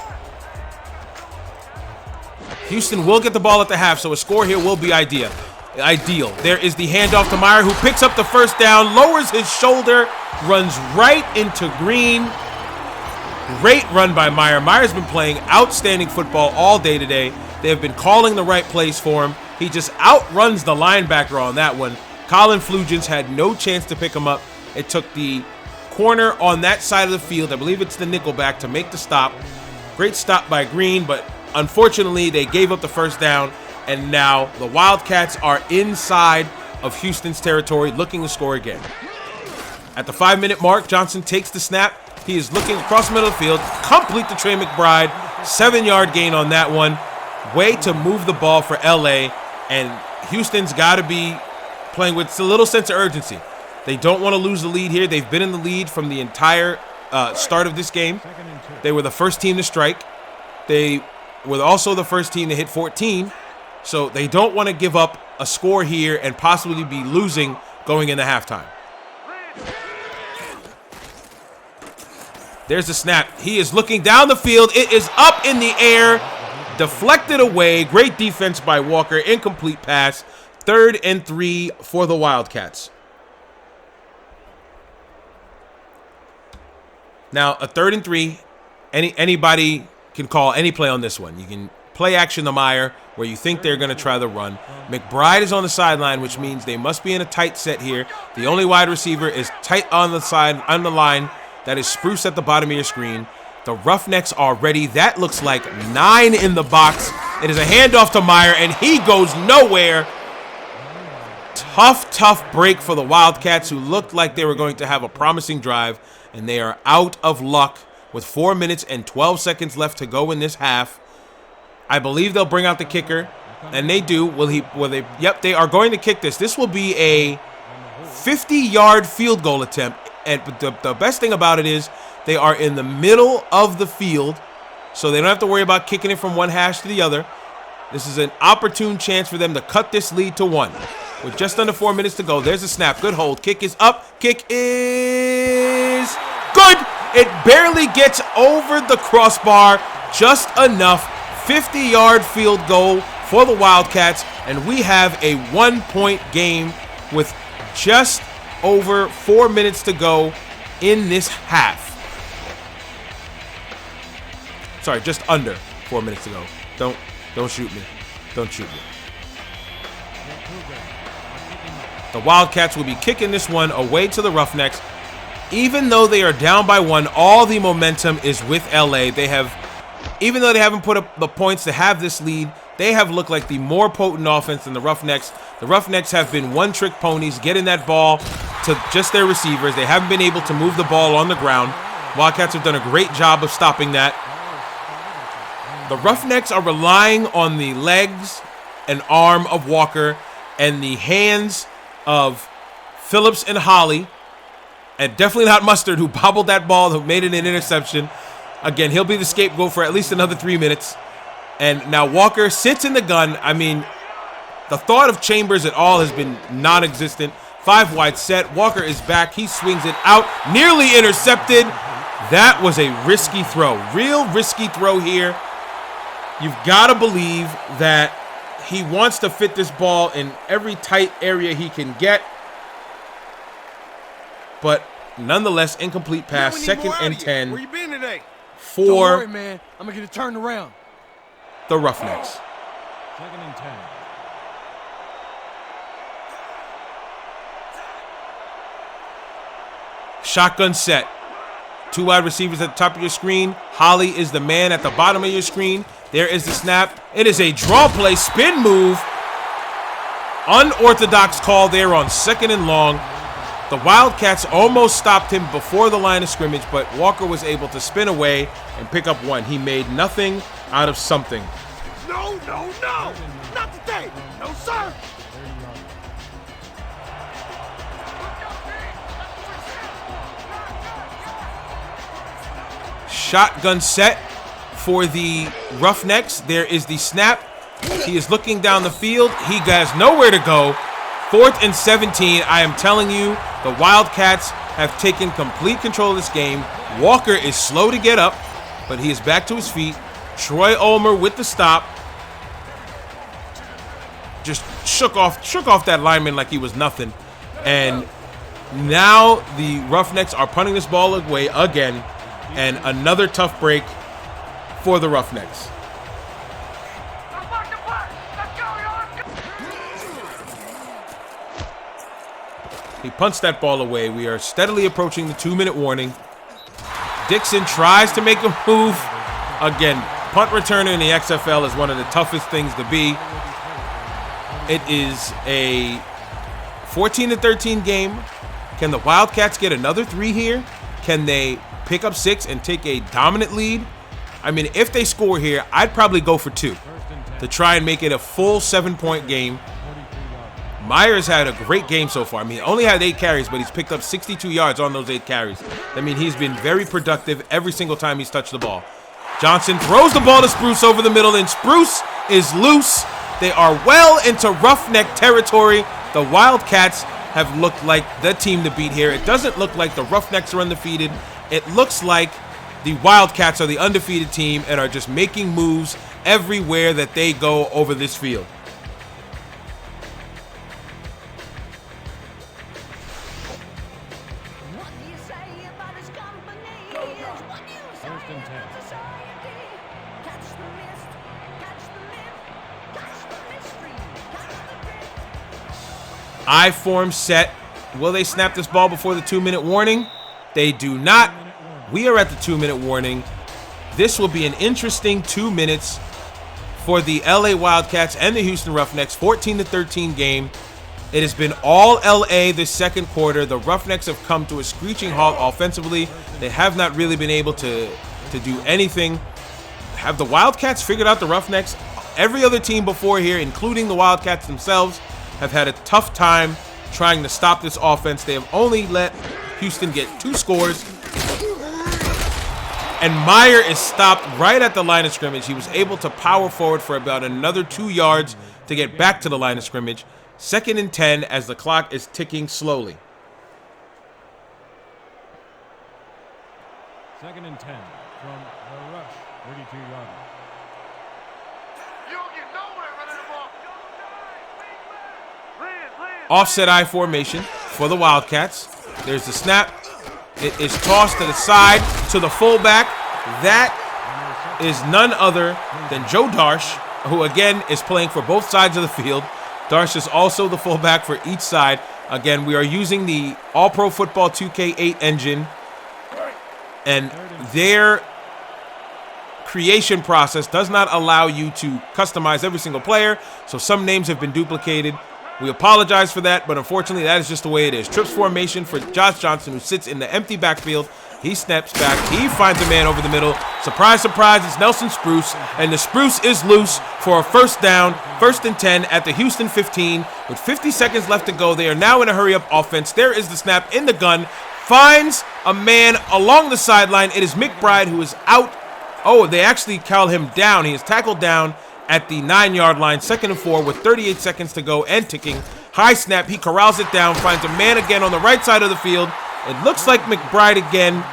Houston will get the ball at the half, so a score here will be ideal. There is the handoff to Meyer, who picks up the first down, lowers his shoulder, runs right into Green. Great run by Meyer. Meyer's been playing outstanding football all day today. They have been calling the right plays for him. He just outruns the linebacker on that one. Colin Flugents had no chance to pick him up. It took the corner on that side of the field, I believe it's the nickelback, to make the stop. Great stop by Green, but unfortunately they gave up the first down, and now the Wildcats are inside of Houston's territory looking to score again. At the 5-minute mark, Johnson takes the snap. He is looking across the middle of the field, complete to Trey McBride. 7-yard gain on that one. Way to move the ball for LA, and Houston's got to be playing with a little sense of urgency. They don't want to lose the lead here. They've been in the lead from the entire start of this game. They were the first team to strike. They were also the first team to hit 14, so they don't want to give up a score here and possibly be losing going into halftime. There's the snap. He is looking down the field. It is up in the air. Deflected away. Great defense by Walker. Incomplete pass. 3rd and 3 for the Wildcats. Now, a 3rd and 3. Anybody can call any play on this one. You can play action to Meyer where you think they're going to try the run. McBride is on the sideline, which means they must be in a tight set here. The only wide receiver is tight on the side, on the line. That is Spruce at the bottom of your screen. The Roughnecks are ready. That looks like 9 in the box. It is a handoff to Meyer, and he goes nowhere. Tough break for the Wildcats, who looked like they were going to have a promising drive, and they are out of luck with 4 minutes and 12 seconds left to go in this half. I believe they'll bring out the kicker. And they do. Yep, they are going to kick this. This will be a 50-yard field goal attempt. And the best thing about it is they are in the middle of the field, so they don't have to worry about kicking it from one hash to the other. This is an opportune chance for them to cut this lead to 1. With just under 4 minutes to go, there's a snap. Good hold. Kick is up. Kick is good. It barely gets over the crossbar. Just enough. 50-yard field goal for the Wildcats. And we have a 1-point game with just over 4 minutes to go in this half. Sorry, just under 4 minutes to go. Don't shoot me. Don't shoot me. The Wildcats will be kicking this one away to the Roughnecks. Even though they are down by 1, all the momentum is with LA. Even though they haven't put up the points to have this lead, they have looked like the more potent offense than the Roughnecks. The Roughnecks have been one-trick ponies, getting that ball to just their receivers. They haven't been able to move the ball on the ground. Wildcats have done a great job of stopping that. The Roughnecks are relying on the legs and arm of Walker and the hands of Phillips and Holly, and definitely not Mustard, who bobbled that ball, who made it an interception. Again, he'll be the scapegoat for at least another 3 minutes. And now Walker sits in the gun. I mean, the thought of Chambers at all has been non-existent. 5 wide set. Walker is back. He swings it out. Nearly intercepted. That was a risky throw. Real risky throw here. You've got to believe that he wants to fit this ball in every tight area he can get. But nonetheless, incomplete pass. 2nd and 10. Where you been today? For Don't worry, man. I'm gonna get it turned around. The Roughnecks. 2nd and 10. Shotgun set. 2 wide receivers at the top of your screen. Holly is the man at the bottom of your screen. There is the snap. It is a draw play, spin move. Unorthodox call there on 2nd and long. The Wildcats almost stopped him before the line of scrimmage, but Walker was able to spin away and pick up 1. He made nothing out of something. No, no, no! Not today! No, sir! Shotgun set for the Roughnecks. There is the snap. He is looking down the field. He has nowhere to go. 4th and 17. I am telling you, the Wildcats have taken complete control of this game. Walker is slow to get up, but he is back to his feet. Troy Ulmer with the stop. Just shook off that lineman like he was nothing. And now the Roughnecks are punting this ball away again. And another tough break for the Roughnecks. He punts that ball away. We are steadily approaching the 2-minute warning. Dixon tries to make a move. Again, punt returner in the XFL is one of the toughest things to be. It is a 14-13 game. Can the Wildcats get another 3 here? Can they pick up 6 and take a dominant lead? I mean, if they score here, I'd probably go for 2 to try and make it a full 7-point game. Myers had a great game so far. I mean, only had 8 carries, but he's picked up 62 yards on those 8 carries. I mean, he's been very productive every single time he's touched the ball. Johnson throws the ball to Spruce over the middle, and Spruce is loose. They are well into Roughneck territory. The Wildcats have looked like the team to beat here. It doesn't look like the Roughnecks are undefeated. It looks like the Wildcats are the undefeated team and are just making moves everywhere that they go over this field. I-form set. Will they snap this ball before the 2-minute warning? They do not. We are at the 2-minute warning. This will be an interesting 2 minutes for the LA Wildcats and the Houston Roughnecks. 14-13 game. It has been all LA this second quarter. The Roughnecks have come to a screeching halt offensively. They have not really been able to do anything. Have the Wildcats figured out the Roughnecks every other team before here, including the Wildcats themselves, have had a tough time trying to stop this offense. They have only let Houston get 2 scores. And Meyer is stopped right at the line of scrimmage. He was able to power forward for about another 2 yards to get back to the line of scrimmage. 2nd and 10 as the clock is ticking slowly. 2nd and 10 from the rush, 32-yard. Offset I formation for the Wildcats. There's the snap. It is tossed to the side to the fullback. That is none other than Joe Darsh, who again is playing for both sides of the field. Darsh is also the fullback for each side. Again, we are using the All-Pro Football 2K8 engine, and their creation process does not allow you to customize every single player, so some names have been duplicated. We apologize for that, but unfortunately that is just the way it is. Trips formation for Josh Johnson, who sits in the empty backfield. He snaps back. He finds a man over the middle. Surprise, surprise, it's Nelson Spruce, and the Spruce is loose for a 1st down, 1st and 10 at the Houston 15. With 50 seconds left to go, they are now in a hurry-up offense. There is the snap in the gun. Finds a man along the sideline. It is McBride, who is out. Oh, they actually call him down. He is tackled down at the 9-yard line, 2nd and 4 with 38 seconds to go and ticking. High snap, he corrals it down, finds a man again on the right side of the field. It looks like McBride again,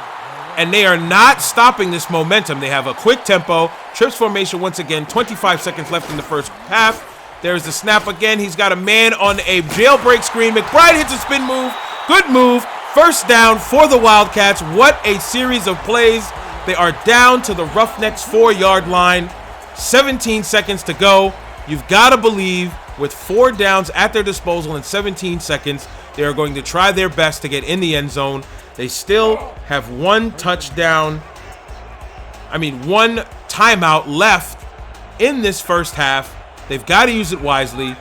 and they are not stopping this momentum. They have a quick tempo. Trips formation once again, 25 seconds left in the first half. There's the snap again. He's got a man on a jailbreak screen. McBride hits a spin move. Good move. 1st down for the Wildcats. What a series of plays. They are down to the Roughnecks 4-yard line. 17 seconds to go. You've got to believe with 4 downs at their disposal in 17 seconds, they are going to try their best to get in the end zone. They still have 1 timeout left in this first half. They've got to use it wisely.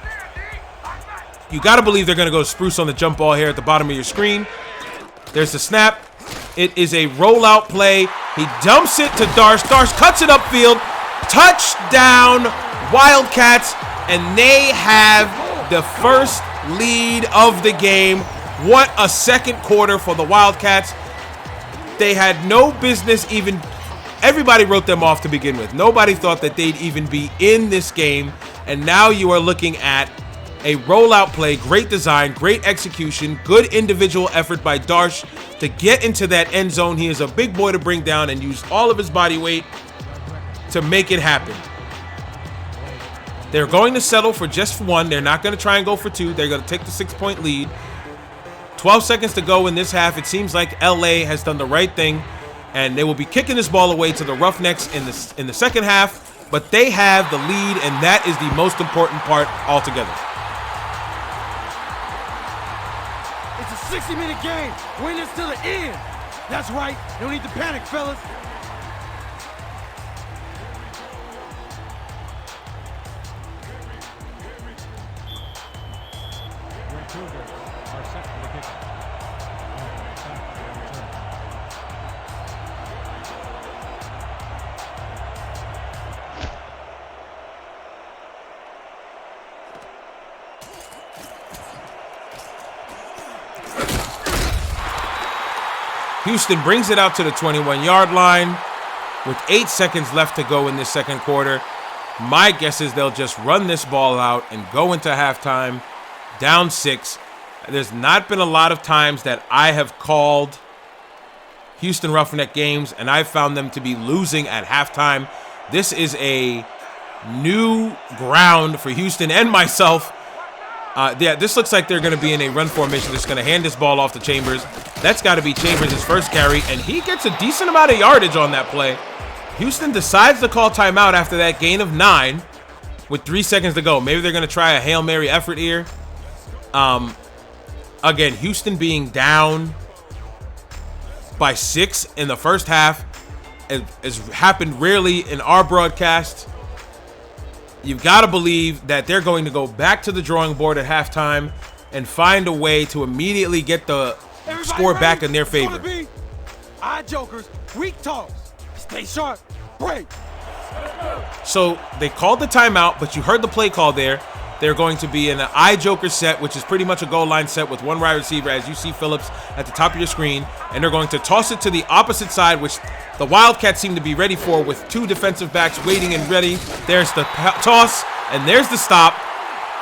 You got to believe they're going to go Spruce on the jump ball here at the bottom of your screen. There's the snap. It is a rollout play. He dumps it to Darsh. Darsh cuts it upfield. Touchdown, Wildcats, and they have the first lead of the game. What a second quarter for the Wildcats. They had no business even. Everybody wrote them off to begin with. Nobody thought that they'd even be in this game, and now you are looking at a rollout play, great design, great execution, good individual effort by Darsh to get into that end zone. He is a big boy to bring down and use all of his body weight to make it happen. They're going to settle for just 1. They're not going to try and go for 2. They're going to take the 6-point lead. 12 seconds to go in this half. It seems like LA has done the right thing, and they will be kicking this ball away to the Roughnecks in the second half, but they have the lead, and that is the most important part altogether. It's a 60-minute game. Win this to the end. That's right. No need to panic, fellas. Houston brings it out to the 21-yard line with 8 seconds left to go in this second quarter. My guess is they'll just run this ball out and go into halftime down 6. There's not been a lot of times that I have called Houston Roughneck games and I've found them to be losing at halftime. This is a new ground for Houston and myself. Yeah, this looks like they're going to be in a run formation. They're just going to hand this ball off to Chambers. That's got to be Chambers' first carry, and he gets a decent amount of yardage on that play. Houston decides to call timeout after that gain of 9 with 3 seconds to go. Maybe they're going to try a Hail Mary effort here. Again, Houston being down by 6 in the first half has happened rarely in our broadcast. You've got to believe that they're going to go back to the drawing board at halftime and find a way to immediately get the score back in their favor. Eye jokers, weak toss. Stay sharp, break. So they called the timeout, but you heard the play call there. They're going to be in an eye joker set, which is pretty much a goal line set with one wide receiver, as you see Phillips at the top of your screen. And they're going to toss it to the opposite side, which the Wildcats seem to be ready for, with two defensive backs waiting and ready. There's the toss, and there's the stop.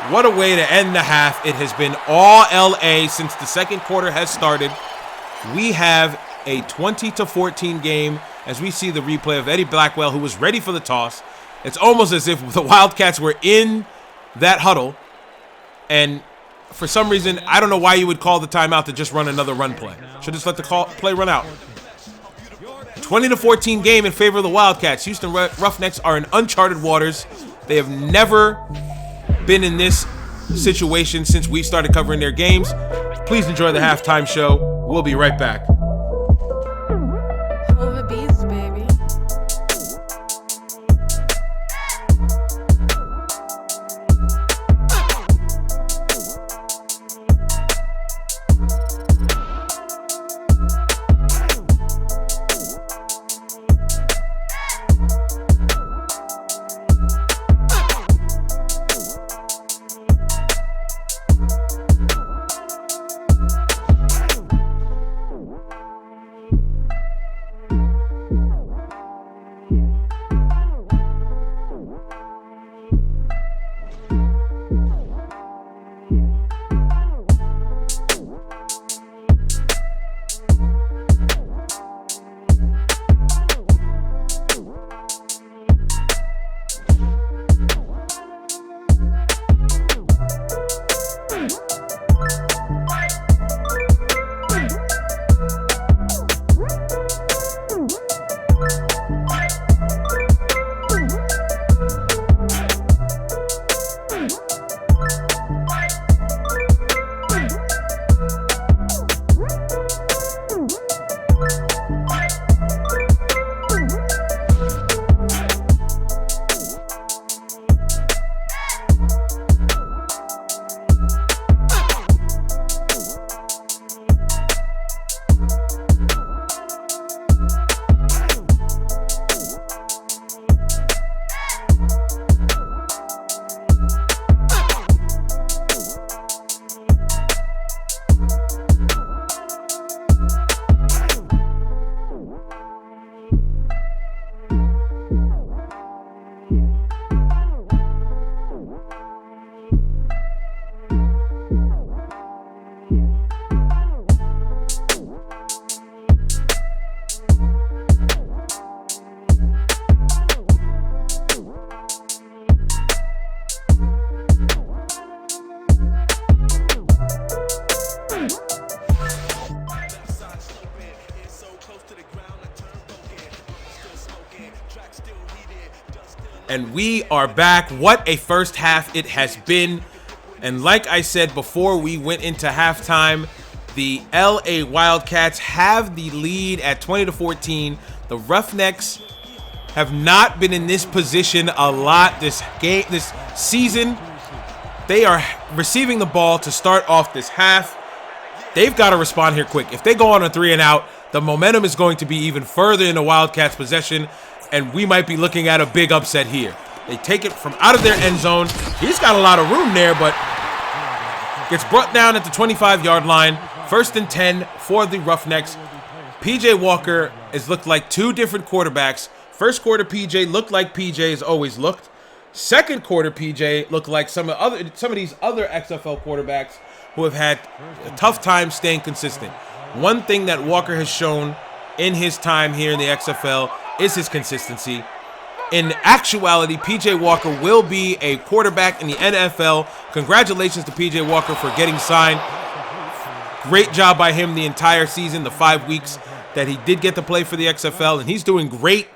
What a way to end the half. It has been all LA since the second quarter has started. We have a 20-14 game as we see the replay of Eddie Blackwell, who was ready for the toss. It's almost as if the Wildcats were in that huddle, and for some reason, I don't know why you would call the timeout to just run another run play. Should just let the play run out. 20-14 game in favor of the Wildcats. Houston Roughnecks are in uncharted waters. They have never been in this situation since we started covering their games. Please enjoy the halftime show. We'll be right back. Over bees, baby. And we are back. What a first half it has been. And like I said before we went into halftime, the LA Wildcats have the lead at 20-14. The Roughnecks have not been in this position a lot this season. They are receiving the ball to start off this half. They've got to respond here quick. If they go on a 3 and out, the momentum is going to be even further in the Wildcats' possession, and we might be looking at a big upset here. They take it from out of their end zone. He's got a lot of room there, but gets brought down at the 25-yard line. 1st and 10 for the Roughnecks. PJ Walker has looked like two different quarterbacks. First quarter PJ looked like PJ has always looked. Second quarter PJ looked like some of these other XFL quarterbacks who have had a tough time staying consistent. One thing that Walker has shown in his time here in the XFL is his consistency. In actuality, PJ Walker will be a quarterback in the NFL. Congratulations to PJ Walker for getting signed. Great job by him the entire season, the 5 weeks that he did get to play for the XFL, and he's doing great.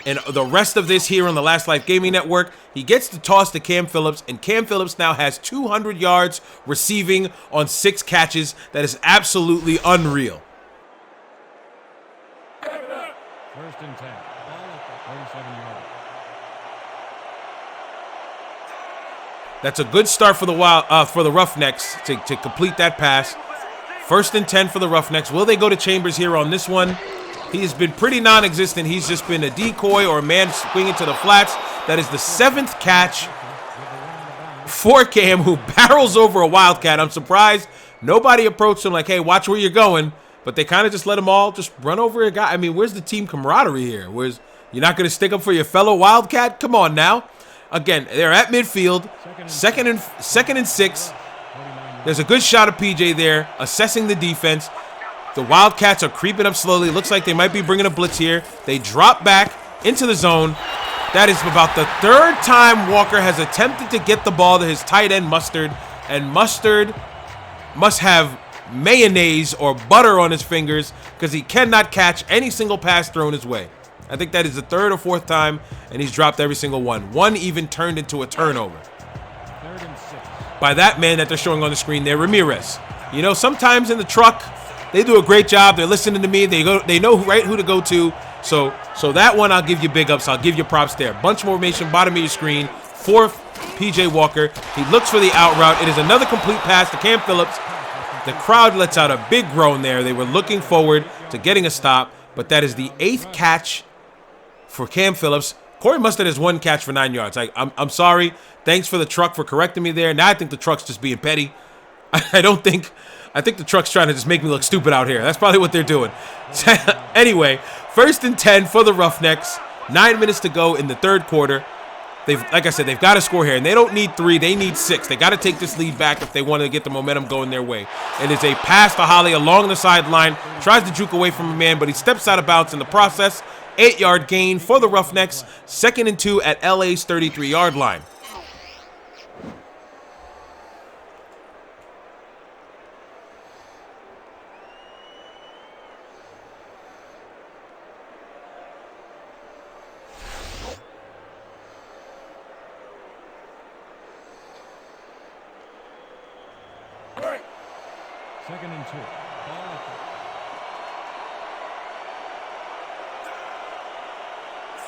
And the rest of this here on the Last Life Gaming Network, he gets the toss to Cam Phillips, and Cam Phillips now has 200 yards receiving on 6 catches. That is absolutely unreal. 1st and 10. Ball at the 37-yard. That's a good start for the Roughnecks to complete that pass. 1st and 10 for the Roughnecks. Will they go to Chambers here on this one? He has been pretty non-existent. He's just been a decoy or a man swinging to the flats. That is the 7th catch for Cam, who barrels over a Wildcat. I'm surprised nobody approached him like, hey, watch where you're going. But they kind of just let him all just run over a guy. I mean, where's the team camaraderie here? You're not going to stick up for your fellow Wildcat? Come on now. Again, they're at midfield, second and 6. There's a good shot of PJ there, assessing the defense. The Wildcats are creeping up slowly. Looks like they might be bringing a blitz here. They drop back into the zone. That is about the 3rd time Walker has attempted to get the ball to his tight end, Mustard. And Mustard must have mayonnaise or butter on his fingers because he cannot catch any single pass thrown his way. I think that is the 3rd or 4th time, and he's dropped every single one. One even turned into a turnover. 3rd and 6. By that man that they're showing on the screen there, Ramirez. You know, sometimes in the truck, they do a great job. They're listening to me. They know who to go to. So that one, I'll give you big ups. I'll give you props there. Bunch more information, bottom of your screen for PJ Walker. He looks for the out route. It is another complete pass to Cam Phillips. The crowd lets out a big groan there. They were looking forward to getting a stop, but that is the 8th catch for Cam Phillips. Corey Mustard has 1 catch for 9 yards. I'm sorry. Thanks for the truck for correcting me there. Now I think the truck's just being petty. I think the truck's trying to just make me look stupid out here. That's probably what they're doing. Anyway, 1st and 10 for the Roughnecks. 9 minutes to go in the 3rd quarter. Like I said, they've got to score here, and they don't need 3. They need 6. They got to take this lead back if they want to get the momentum going their way. It is a pass to Holly along the sideline. Tries to juke away from a man, but he steps out of bounds in the process. 8-yard gain for the Roughnecks. 2nd and 2 at LA's 33-yard line. Second and 2. Ball at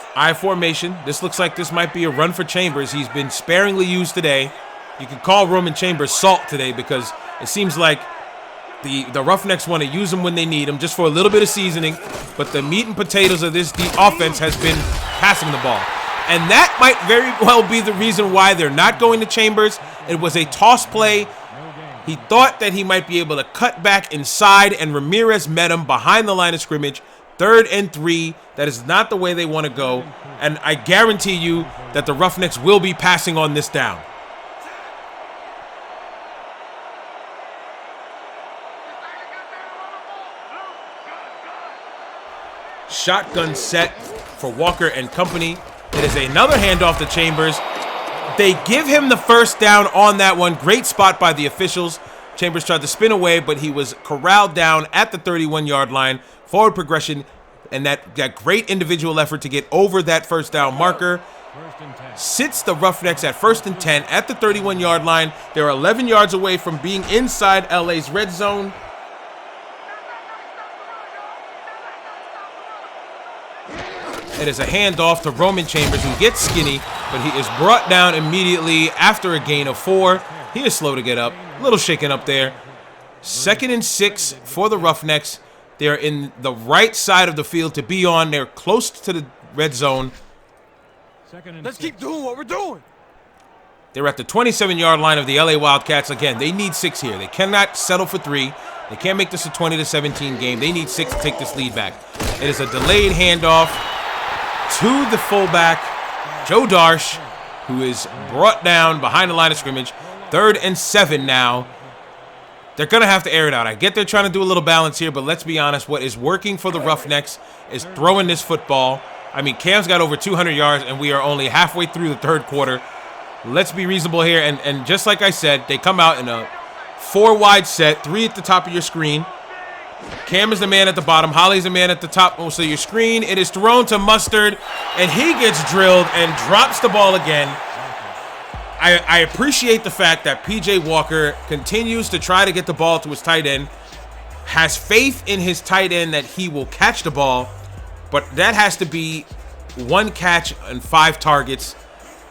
the I formation. This looks like this might be a run for Chambers. He's been sparingly used today. You can call Roman Chambers salt today because it seems like the Roughnecks want to use him when they need him, just for a little bit of seasoning. But the meat and potatoes of this offense has been passing the ball. And that might very well be the reason why they're not going to Chambers. It was a toss play. He thought that he might be able to cut back inside, and Ramirez met him behind the line of scrimmage. 3rd and 3. That is not the way they want to go. And I guarantee you that the Roughnecks will be passing on this down. Shotgun set for Walker and company. It is another handoff to Chambers. They give him the 1st down on that one. Great spot by the officials. Chambers tried to spin away, but he was corralled down at the 31-yard line. Forward progression, and that great individual effort to get over that 1st down marker sits the Roughnecks at 1st and 10 at the 31-yard line. They're 11 yards away from being inside LA's red zone. It is a handoff to Roman Chambers, who gets skinny, but he is brought down immediately after a gain of 4. He is slow to get up. A little shaken up there. 2nd and 6 for the Roughnecks. They're in the right side of the field to be on. They're close to the red zone. Let's keep doing what we're doing. They're at the 27-yard line of the LA Wildcats. Again, they need 6 here. They cannot settle for 3. They can't make this a 20-17 game. They need 6 to take this lead back. It is a delayed handoff to the fullback, Joe Darsh, who is brought down behind the line of scrimmage. 3rd and 7 now. They're going to have to air it out. I get they're trying to do a little balance here, but let's be honest. What is working for the Roughnecks is throwing this football. I mean, Cam's got over 200 yards, and we are only halfway through the 3rd quarter. Let's be reasonable here. And just like I said, they come out in a 4-wide set, 3 at the top of your screen. Cam is the man at the bottom. Holly's the man at the top. Oh, so your screen, it is thrown to Mustard, and he gets drilled and drops the ball again. I appreciate the fact that PJ Walker continues to try to get the ball to his tight end, has faith in his tight end that he will catch the ball, but that has to be 1 catch and 5 targets,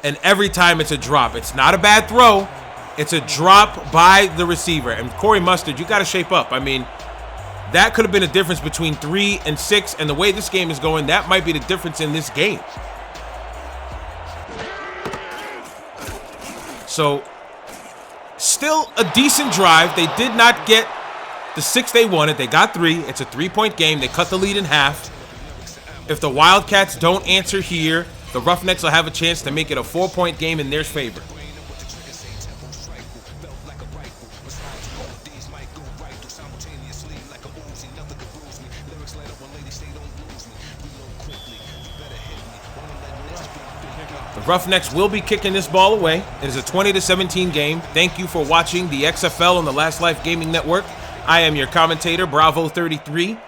and every time it's a drop. It's not a bad throw. It's a drop by the receiver. And Corey Mustard, you got to shape up. I mean, That could have been a difference between 3 and 6, and the way this game is going, that might be the difference in this game. So, still a decent drive. They did not get the 6 they wanted. They got 3. It's a 3-point game. They cut the lead in half. If the Wildcats don't answer here, the Roughnecks will have a chance to make it a 4-point game in their favor. The Roughnecks will be kicking this ball away. It is a 20-17 game. Thank you for watching the XFL on the Last Life Gaming Network. I am your commentator, Bravo33.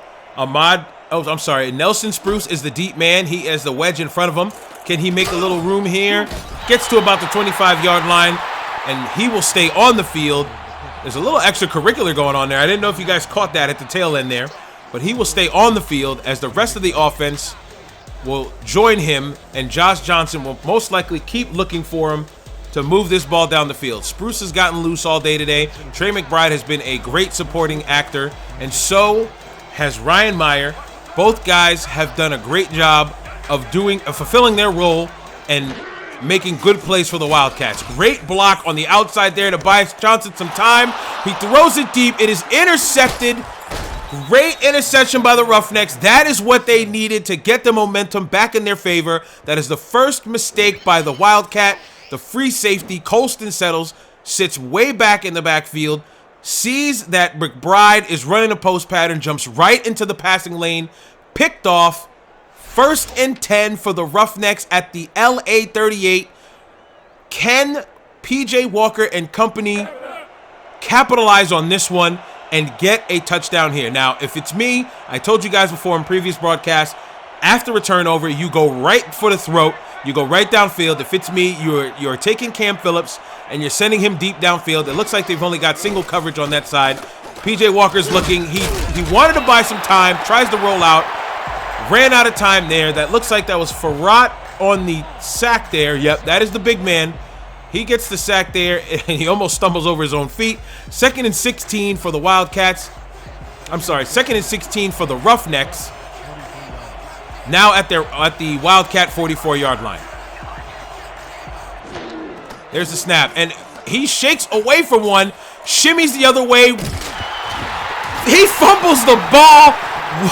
Nelson Spruce is the deep man. He has the wedge in front of him. Can he make a little room here? Gets to about the 25-yard line, and he will stay on the field. There's a little extracurricular going on there. I didn't know if you guys caught that at the tail end there, but he will stay on the field as the rest of the offense will join him, and Josh Johnson will most likely keep looking for him to move this ball down the field. Spruce has gotten loose all day today. Trey McBride has been a great supporting actor, and so has Ryan Meyer. Both guys have done a great job of fulfilling their role and making good plays for the Wildcats. Great block on the outside there to buy Johnson some time. He throws it deep. It is intercepted. Great interception by the Roughnecks. That is what they needed to get the momentum back in their favor. That is the first mistake by the Wildcat. The free safety, Colston settles, sits way back in the backfield, sees that McBride is running a post pattern, jumps right into the passing lane, picked off. 1st and 10 for the Roughnecks at the LA 38. Can PJ Walker and company capitalize on this one and get a touchdown here? Now, if it's me, I told you guys before in previous broadcasts, after a turnover, you go right for the throat. You go right downfield. If it's me, you're taking Cam Phillips and you're sending him deep downfield. It looks like they've only got single coverage on that side. PJ Walker's looking. He wanted to buy some time, tries to roll out, ran out of time there. That looks like that was Farrat on the sack there. Yep, that is the big man. He gets the sack there, and he almost stumbles over his own feet. 2nd and 16 for the Wildcats. I'm sorry, 2nd and 16 for the Roughnecks. Now at the Wildcat 44-yard line. There's the snap, and he shakes away from one, shimmies the other way. He fumbles the ball.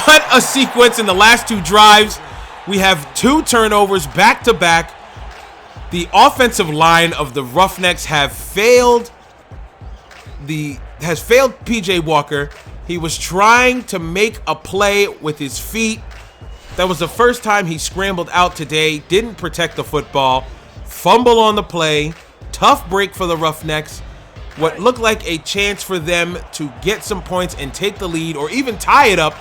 What a sequence in the last 2 drives. We have 2 turnovers back to back. The offensive line of the Roughnecks has failed PJ Walker. He was trying to make a play with his feet. That was the first time he scrambled out today. Didn't protect the football. Fumble on the play. Tough break for the Roughnecks. What looked like a chance for them to get some points and take the lead or even tie it up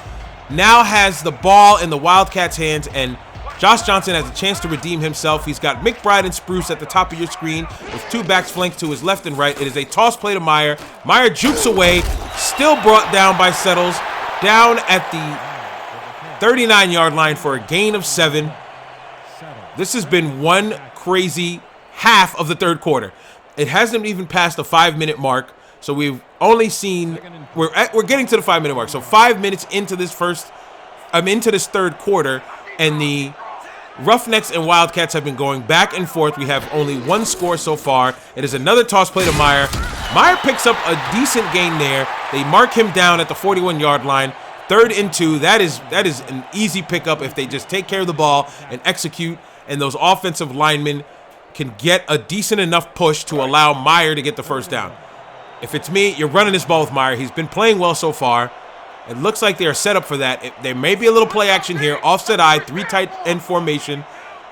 now has the ball in the Wildcats' hands, and Josh Johnson has a chance to redeem himself. He's got McBride and Spruce at the top of your screen with 2 backs flanked to his left and right. It is a toss play to Meyer. Meyer jukes away, still brought down by Settles, down at the 39-yard line for a gain of 7. This has been one crazy half of the 3rd quarter. It hasn't even passed the 5-minute mark, so we've only seen we're getting to the 5-minute mark. So 5 minutes into this 3rd quarter, and the Roughnecks and Wildcats have been going back and forth. We have only 1 score so far. It is another toss play to Meyer. Meyer picks up a decent gain there. They mark him down at the 41-yard line. 3rd and 2. That is an easy pickup if they just take care of the ball and execute, and those offensive linemen can get a decent enough push to allow Meyer to get the first down. If it's me, you're running this ball with Meyer. He's been playing well so far. It looks like they are set up for that. There may be a little play action here. Offset I, 3 tight end formation.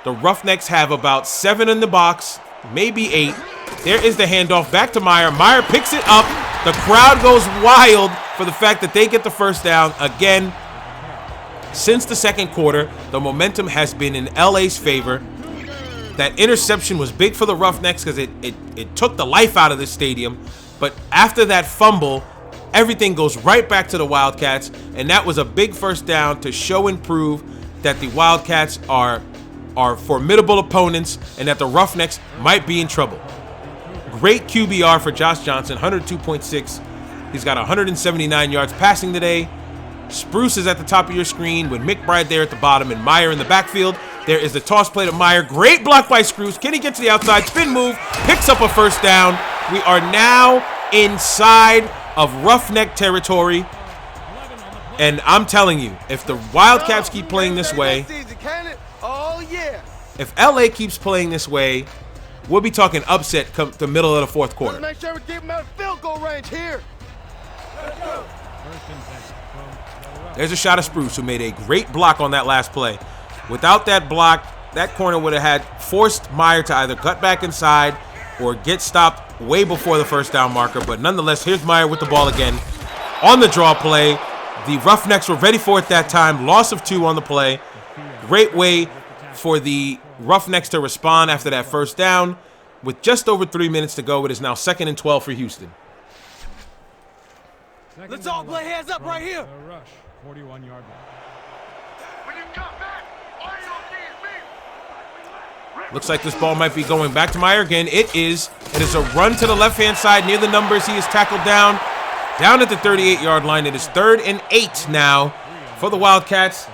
The Roughnecks have about 7 in the box, maybe 8. There is the handoff back to Meyer. Meyer picks it up. The crowd goes wild for the fact that they get the first down. Again, since the 2nd quarter, the momentum has been in LA's favor. That interception was big for the Roughnecks because it took the life out of this stadium. But after that fumble, everything goes right back to the Wildcats, and that was a big first down to show and prove that the Wildcats are formidable opponents and that the Roughnecks might be in trouble. Great QBR for Josh Johnson, 102.6. He's got 179 yards passing today, Spruce is at the top of your screen with McBride there at the bottom and Meyer in the backfield. There is the toss play to Meyer. Great block by Spruce. Can he get to the outside? Spin move. Picks up a first down. We are now inside of Roughneck territory. And I'm telling you, if the Wildcats keep playing this way, if LA keeps playing this way, we'll be talking upset come the middle of the fourth quarter. Let's make sure we keep him out of field goal range here. There's a shot of Spruce, who made a great block on that last play. Without that block, that corner would have had forced Meyer to either cut back inside or get stopped way before the first down marker. But nonetheless, here's Meyer with the ball again on the draw play. The Roughnecks were ready for it that time. Loss of 2 on the play. Great way for the Roughnecks to respond after that first down. With just over 3 minutes to go, it is now 2nd and 12 for Houston. Let's all play hands up right here. The rush, 41-yard line. Looks like this ball might be going back to Meyer again. It is. It is a run to the left-hand side near the numbers. He is tackled down at the 38-yard line. It is 3rd and 8 now for the Wildcats.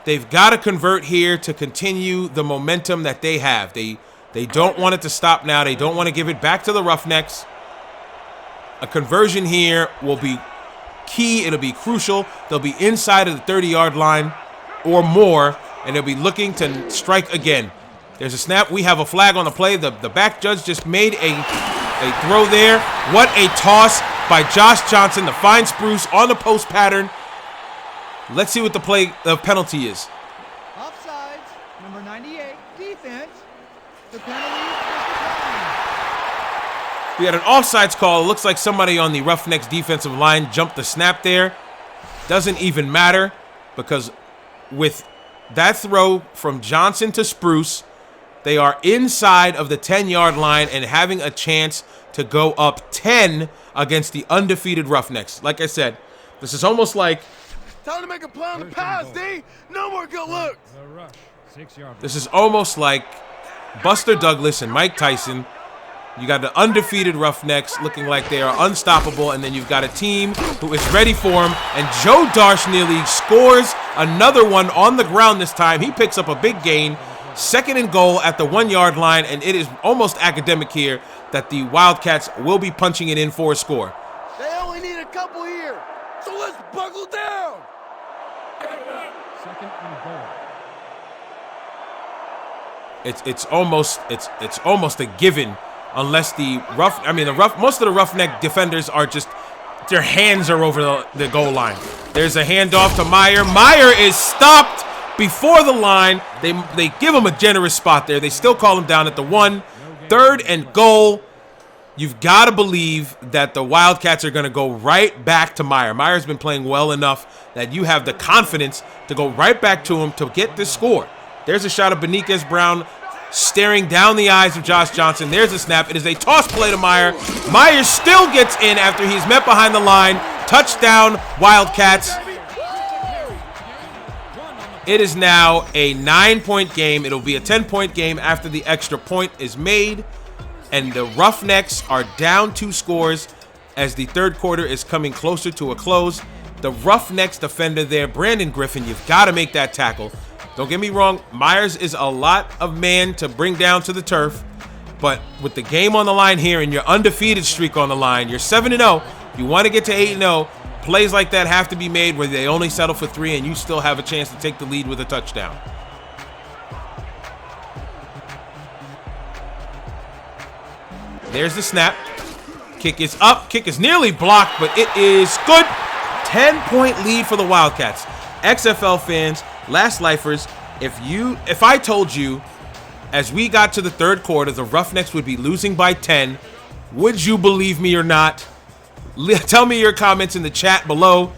They've got to convert here to continue the momentum that they have. They don't want it to stop now. They don't want to give it back to the Roughnecks. A conversion here will be key. It'll be crucial. They'll be inside of the 30-yard line or more, and they'll be looking to strike again. There's a snap. We have a flag on the play. The back judge just made a throw there. What a toss by Josh Johnson to find Spruce on the post pattern. Let's see what the penalty is. Offsides, number 98, defense. The penalty is We had an offsides call. It looks like somebody on the Roughnecks defensive line jumped the snap there. Doesn't even matter, because with that throw from Johnson to Spruce, they are inside of the 10-yard line and having a chance to go up 10 against the undefeated Roughnecks. Like I said, this is almost like Time to make a play on the pass, D. No more good looks. The rush, 6-yard line. this is almost like Buster Douglas and Mike Tyson. You got the undefeated Roughnecks looking like they are unstoppable, and then you've got a team who is ready for them. And Joe Darsh nearly scores another one on the ground this time. He picks up a big gain. 2nd and goal at the 1-yard line, and it is almost academic here that the Wildcats will be punching it in for a score. They only need a couple here, so let's buckle down. 2nd and goal. It's almost a given, unless most of the Roughneck defenders are just, their hands are over the goal line. There's a handoff to Meyer. Meyer is stopped before the line. They give him a generous spot there. They still call him down at the 1. 3rd and goal. You've got to believe that the Wildcats are going to go right back to Meyer. Meyer's been playing well enough that you have the confidence to go right back to him to get this score. There's a shot of Beniquez Brown staring down the eyes of Josh Johnson. There's a snap. It is a toss play to Meyer. Meyer still gets in after he's met behind the line. Touchdown, Wildcats. It is now a 9-point game. It'll be a 10-point game after the extra point is made. And the Roughnecks are down 2 scores as the third quarter is coming closer to a close. The Roughnecks defender there, Brandon Griffin, you've got to make that tackle. Don't get me wrong, Myers is a lot of man to bring down to the turf. But with the game on the line here and your undefeated streak on the line, you're 7-0. You want to get to 8-0. Plays like that have to be made where they only settle for 3 and you still have a chance to take the lead with a touchdown. There's the snap. Kick is up. Kick is nearly blocked, but it is good. 10-point lead for the Wildcats. XFL fans, last lifers, if I told you as we got to the third quarter the Roughnecks would be losing by 10, would you believe me or not? Tell me your comments in the chat below.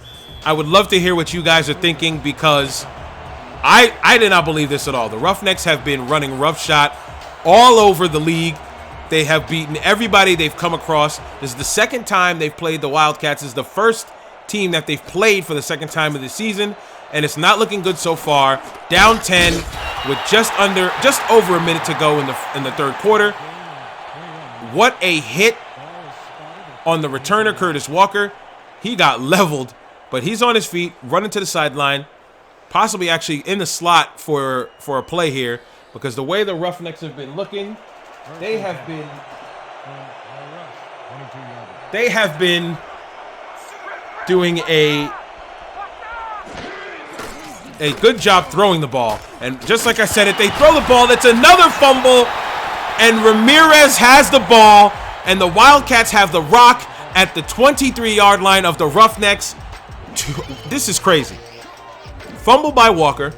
I would love to hear what you guys are thinking, because I did not believe this at all. The Roughnecks have been running roughshod all over the league. They have beaten everybody they've come across. This is the second time they've played the Wildcats. This is the first team that they've played for the second time of the season, and it's not looking good so far. Down 10 with just over a minute to go in the third quarter. What a hit on the returner, Curtis Walker. He got leveled, but he's on his feet, running to the sideline, possibly actually in the slot for a play here, because the way the Roughnecks have been looking, they have been doing a good job throwing the ball. And just like I said, if they throw the ball, it's another fumble, and Ramirez has the ball, and the Wildcats have the rock at the 23-yard line of the Roughnecks. This is crazy. Fumble by Walker.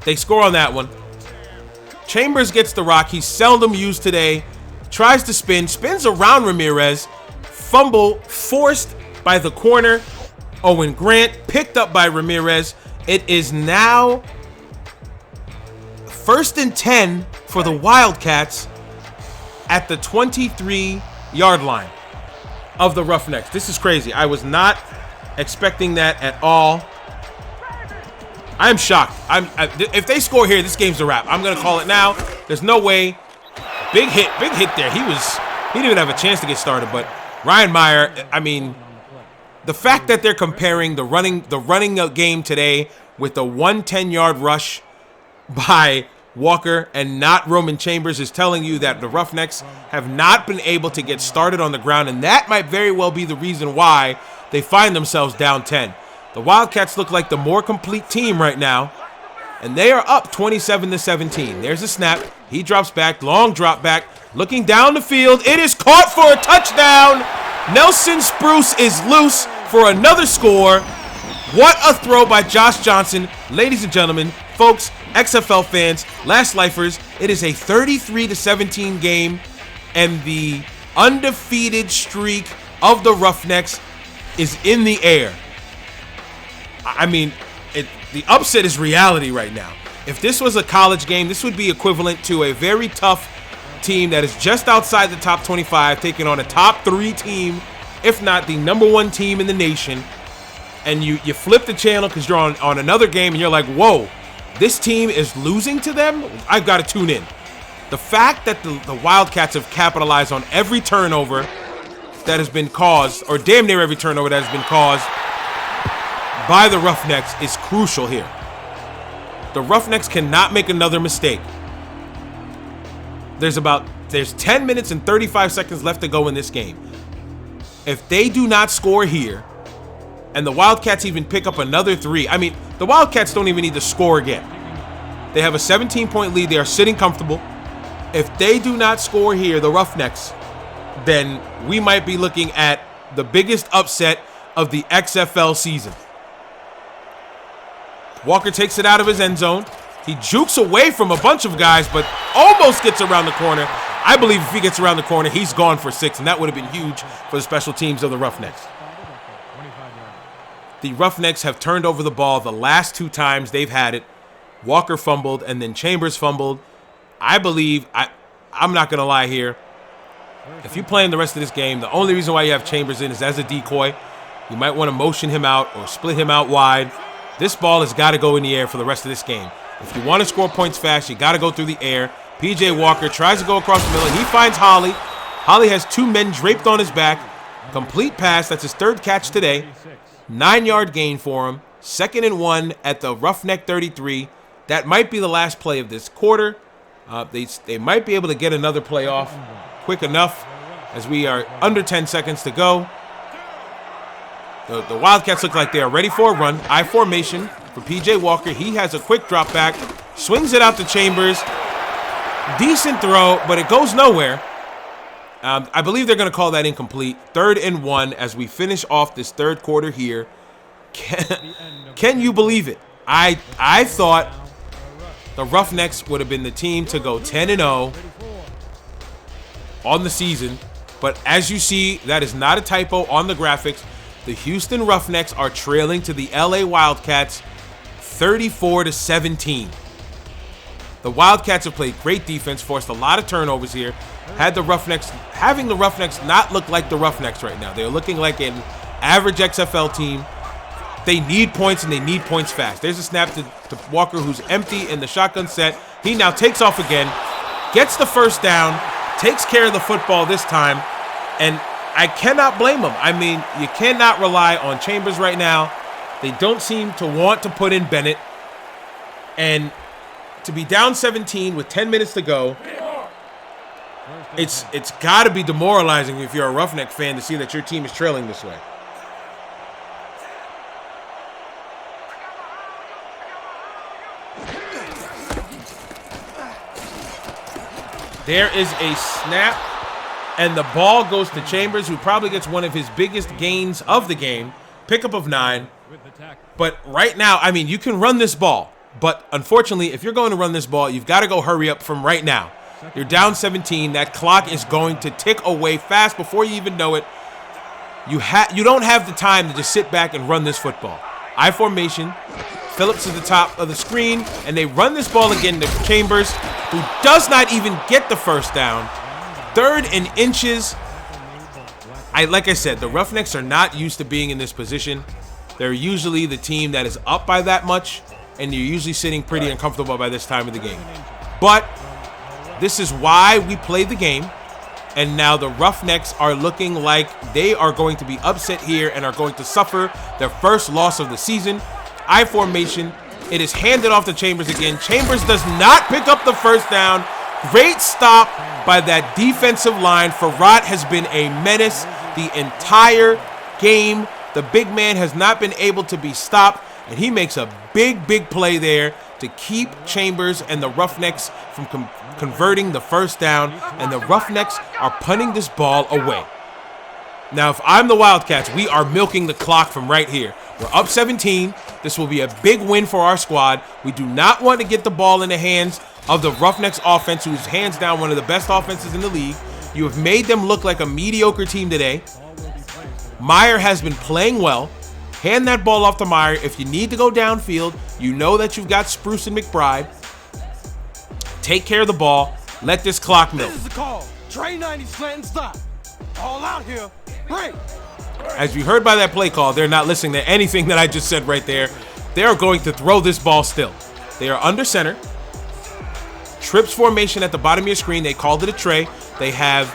They score on that one. Chambers gets the rock. He's seldom used today. Tries to spins around Ramirez. Fumble forced by the corner. Owen Grant picked up by Ramirez. It is now 1st and 10 for the Wildcats at the 23-yard line of the Roughnecks. This is crazy. I was not expecting that at all. I am shocked. If they score here, this game's a wrap. I'm going to call it now. There's no way. Big hit there. He didn't even have a chance to get started, but Ryan Meyer, I mean, the fact that they're comparing the running game today with the 110-yard rush by Walker and not Roman Chambers is telling you that the Roughnecks have not been able to get started on the ground, and that might very well be the reason why they find themselves down 10. The Wildcats look like the more complete team right now, and they are up 27-17. There's a snap. He drops back, long drop back, looking down the field. It is caught for a touchdown. Nelson Spruce is loose for another score. What a throw by Josh Johnson. Ladies and gentlemen, folks, XFL fans, last lifers, it is a 33-17 game, and the undefeated streak of the Roughnecks is in the air. I mean, the upset is reality right now. If this was a college game, this would be equivalent to a very tough team that is just outside the top 25, taking on a top 3 team, if not the #1 team in the nation. And you flip the channel because you're on another game, and you're like, whoa, this team is losing to them? I've got to tune in. The fact that the Wildcats have capitalized on every turnover that has been caused, or damn near every turnover that has been caused by the Roughnecks, is crucial here. The Roughnecks cannot make another mistake. There's 10 minutes and 35 seconds left to go in this game. If they do not score here, and the Wildcats even pick up another 3, I mean, the Wildcats don't even need to score again. They have a 17-point lead. They are sitting comfortable. If they do not score here, the Roughnecks, then we might be looking at the biggest upset of the XFL season. Walker takes it out of his end zone. He jukes away from a bunch of guys, but almost gets around the corner. I believe if he gets around the corner, he's gone for 6, and that would have been huge for the special teams of the Roughnecks. The Roughnecks have turned over the ball the last 2 times they've had it. Walker fumbled, and then Chambers fumbled. I believe, I'm not going to lie here, if you play in the rest of this game, the only reason why you have Chambers in is as a decoy. You might want to motion him out or split him out wide. This ball has got to go in the air for the rest of this game. If you want to score points fast, you got to go through the air. P.J. Walker tries to go across the middle, and he finds Holly. Holly has 2 men draped on his back. Complete pass. That's his 3rd catch today. 9-yard gain for him. 2nd and 1 at the Roughneck 33. That might be the last play of this quarter. They might be able to get another play off quick enough as we are under 10 seconds to go. The Wildcats look like they are ready for a run. I formation for P.J. Walker. He has a quick drop back. Swings it out to Chambers. Decent throw, but it goes nowhere. I believe they're going to call that incomplete. 3rd and 1 as we finish off this 3rd quarter here. Can you believe it? I thought the Roughnecks would have been the team to go 10-0 on the season. But as you see, that is not a typo on the graphics. The Houston Roughnecks are trailing to the LA Wildcats 34-17. The Wildcats have played great defense, forced a lot of turnovers here. Having the Roughnecks not look like the Roughnecks right now. They're looking like an average XFL team. They need points, and they need points fast. There's a snap to Walker, who's empty in the shotgun set. He now takes off again, gets the 1st down, takes care of the football this time, and I cannot blame them. I mean, you cannot rely on Chambers right now. They don't seem to want to put in Bennett. And to be down 17 with 10 minutes to go, it's got to be demoralizing if you're a Roughneck fan to see that your team is trailing this way. There is a snap, and the ball goes to Chambers, who probably gets one of his biggest gains of the game, pickup of 9. But right now, I mean, you can run this ball. But unfortunately, if you're going to run this ball, you've got to go hurry up from right now. You're down 17. That clock is going to tick away fast before you even know it. You don't have the time to just sit back and run this football. I formation. Phillips to the top of the screen, and they run this ball again to Chambers, who does not even get the first down. 3rd and inches. Like I said, the Roughnecks are not used to being in this position. They're usually the team that is up by that much, and you're usually sitting pretty uncomfortable by this time of the game. But this is why we play the game, and now the Roughnecks are looking like they are going to be upset here and are going to suffer their first loss of the season. I formation. It is handed off to Chambers again. Chambers does not pick up the first down. Great stop by that defensive line. Farad has been a menace the entire game. The big man has not been able to be stopped, and he makes a big play there to keep Chambers and the Roughnecks from converting the first down, and the Roughnecks are punting this ball away. Now, if I'm the Wildcats, we are milking the clock from right here. We're up 17. This will be a big win for our squad. We do not want to get the ball in the hands of the Roughnecks offense, who's hands down one of the best offenses in the league. You have made them look like a mediocre team today. Meyer has been playing well. Hand that ball off to Meyer. If you need to go downfield, you know that you've got Spruce and McBride. Take care of the ball. Let this clock milk. This is the call. Trey 90 slant and stop. All out here. Break. As you heard by that play call, they're not listening to anything that I just said right there. They are going to throw this ball still. They are under center. Trips formation at the bottom of your screen. They called it a tray. They have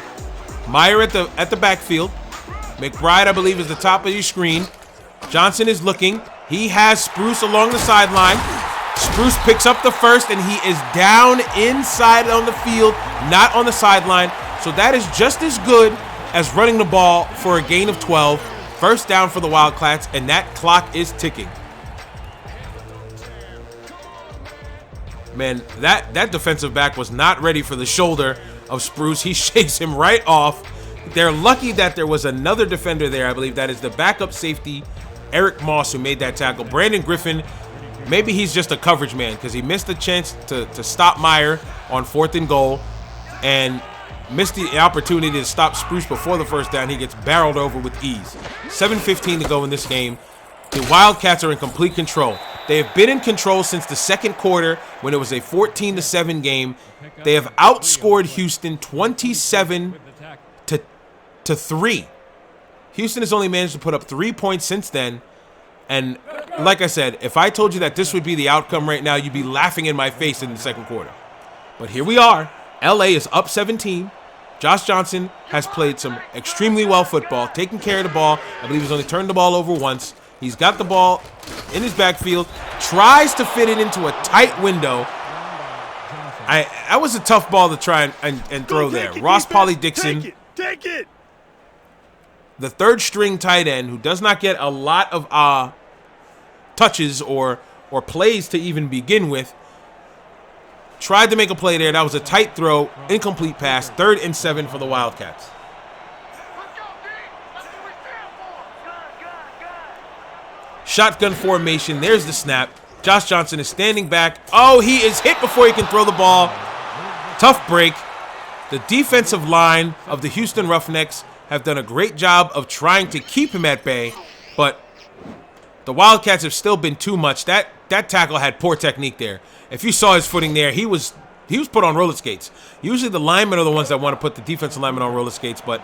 Meyer at the backfield. McBride, I believe, is the top of your screen. Johnson is looking. He has Spruce along the sideline. Spruce picks up the first, and he is down inside on the field, not on the sideline. So that is just as good as running the ball for a gain of 12. First down for the Wildcats, and that clock is ticking. Man, that defensive back was not ready for the shoulder of Spruce. He shakes him right off. They're lucky that there was another defender there. I believe that is the backup safety, Eric Moss, who made that tackle. Brandon Griffin, maybe he's just a coverage man because he missed the chance to stop Meyer on 4th and goal and missed the opportunity to stop Spruce before the first down. He gets barreled over with ease. 7:15 to go in this game. The Wildcats are in complete control. They have been in control since the second quarter when it was a 14-7 game. They have outscored Houston 27-3. Houston has only managed to put up 3 points since then. And like I said, if I told you that this would be the outcome right now, you'd be laughing in my face in the second quarter. But here we are. LA is up 17. Josh Johnson has played some extremely well football, taking care of the ball. I believe he's only turned the ball over once. He's got the ball in his backfield, tries to fit it into a tight window. That was a tough ball to try and throw there. Ross Polly-Dixon, Take it. the third string tight end, who does not get a lot of touches or plays to even begin with, tried to make a play there. That was a tight throw, incomplete pass, 3rd and 7 for the Wildcats. Shotgun formation. There's the snap. Josh Johnson is standing back. Oh, he is hit before he can throw the ball. Tough break. The defensive line of the Houston Roughnecks have done a great job of trying to keep him at bay, but the Wildcats have still been too much. That tackle had poor technique there. If you saw his footing there, he was put on roller skates. Usually the linemen are the ones that want to put the defensive linemen on roller skates, but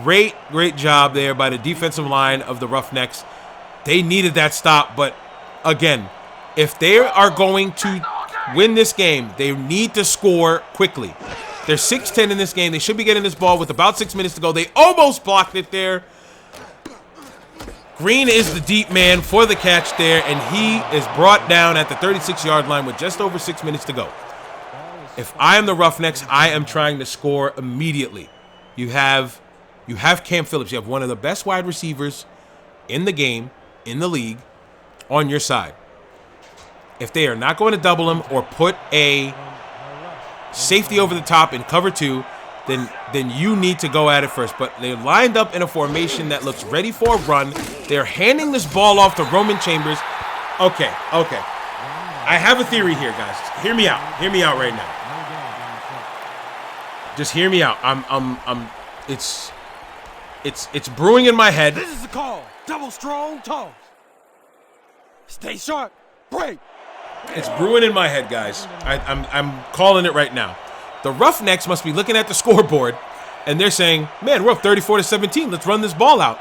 great job there by the defensive line of the Roughnecks. They needed that stop, but again, if they are going to win this game, they need to score quickly. They're 6-10 in this game. They should be getting this ball with about 6 minutes to go. They almost blocked it there. Green is the deep man for the catch there, and he is brought down at the 36-yard line with just over 6 minutes to go. If I am the Roughnecks, I am trying to score immediately. You have Cam Phillips. You have one of the best wide receivers in the game, in the league, on your side. If they are not going to double him or put a safety over the top in cover 2, then you need to go at it first. But they're lined up in a formation that looks ready for a run. They're handing this ball off to Roman Chambers. Okay. I have a theory here, guys. Hear me out. Hear me out right now. Just hear me out. It's brewing in my head. This is the call. Double strong toss. Stay sharp. Break. It's brewing in my head, guys. I'm calling it right now. The Roughnecks must be looking at the scoreboard, and they're saying, man, we're up 34-17. Let's run this ball out.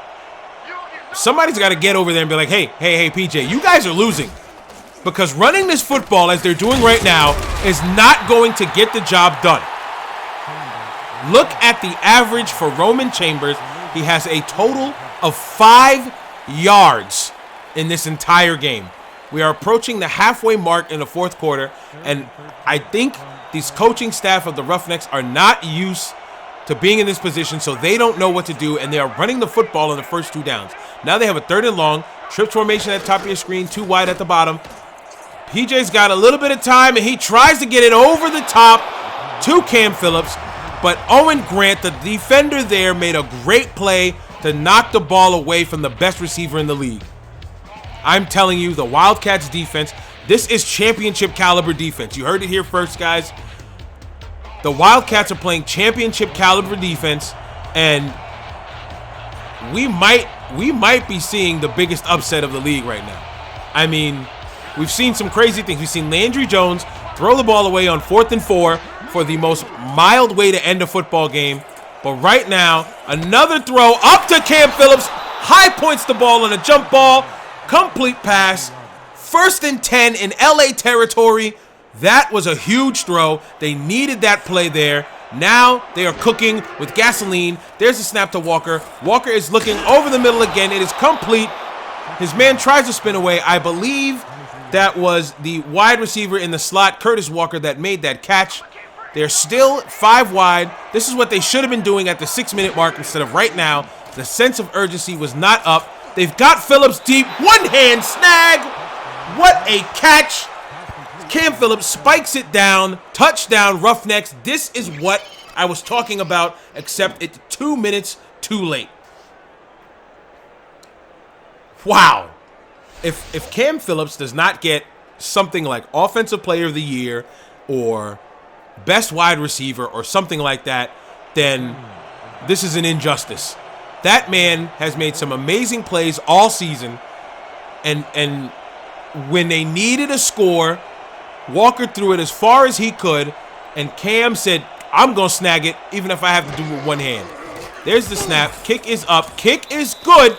Somebody's got to get over there and be like, hey, PJ, you guys are losing. Because running this football as they're doing right now is not going to get the job done. Look at the average for Roman Chambers. He has a total of 5 yards in this entire game. We are approaching the halfway mark in the fourth quarter, and I think these coaching staff of the Roughnecks are not used to being in this position, so they don't know what to do, and they are running the football in the first 2 downs. Now they have a 3rd and long, trips formation at the top of your screen, 2 wide at the bottom. PJ's got a little bit of time, and he tries to get it over the top to Cam Phillips, but Owen Grant, the defender there, made a great play to knock the ball away from the best receiver in the league. I'm telling you, the Wildcats defense, this is championship caliber defense. You heard it here first, guys. The Wildcats are playing championship caliber defense, and we might be seeing the biggest upset of the league right now. I mean, we've seen some crazy things. We've seen Landry Jones throw the ball away on 4th and 4 for the most mild way to end a football game. But right now, another throw up to Cam Phillips. High points the ball on a jump ball. Complete pass. 1st and 10 in LA territory. That was a huge throw. They needed that play there. Now they are cooking with gasoline. There's a snap to Walker. Walker is looking over the middle again. It is complete. His man tries to spin away. I believe that was the wide receiver in the slot, Curtis Walker, that made that catch. They're still 5 wide. This is what they should have been doing at the 6-minute mark instead of right now. The sense of urgency was not up. They've got Phillips deep. One-hand snag. What a catch. Cam Phillips spikes it down. Touchdown, Roughnecks. This is what I was talking about, except it's 2 minutes too late. Wow. If Cam Phillips does not get something like Offensive Player of the Year or Best Wide Receiver or something like that, then this is an injustice. That man has made some amazing plays all season, and when they needed a score, Walker threw it as far as he could, and Cam said, I'm going to snag it even if I have to do it with one hand. There's the snap. Kick is up. Kick is good.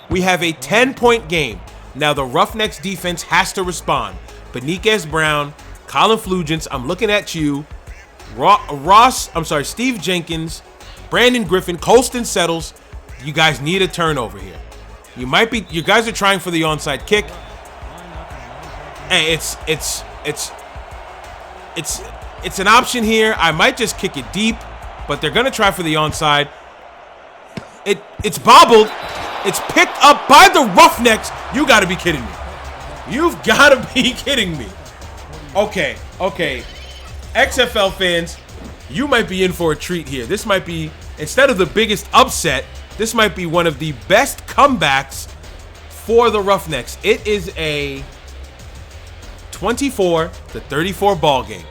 We have a 10-point game. Now the Roughnecks defense has to respond. Beniquez Brown, Colin Flugents, I'm looking at you. Steve Jenkins, Brandon Griffin, Colston Settles. You guys need a turnover here. You guys are trying for the onside kick. Hey, it's an option here. I might just kick it deep, but they're gonna try for the onside. It's bobbled. It's picked up by the Roughnecks. You gotta be kidding me. You've gotta be kidding me. Okay. XFL fans, you might be in for a treat here. This might be, instead of the biggest upset, this might be one of the best comebacks for the Roughnecks. It is a 24-34 ball game.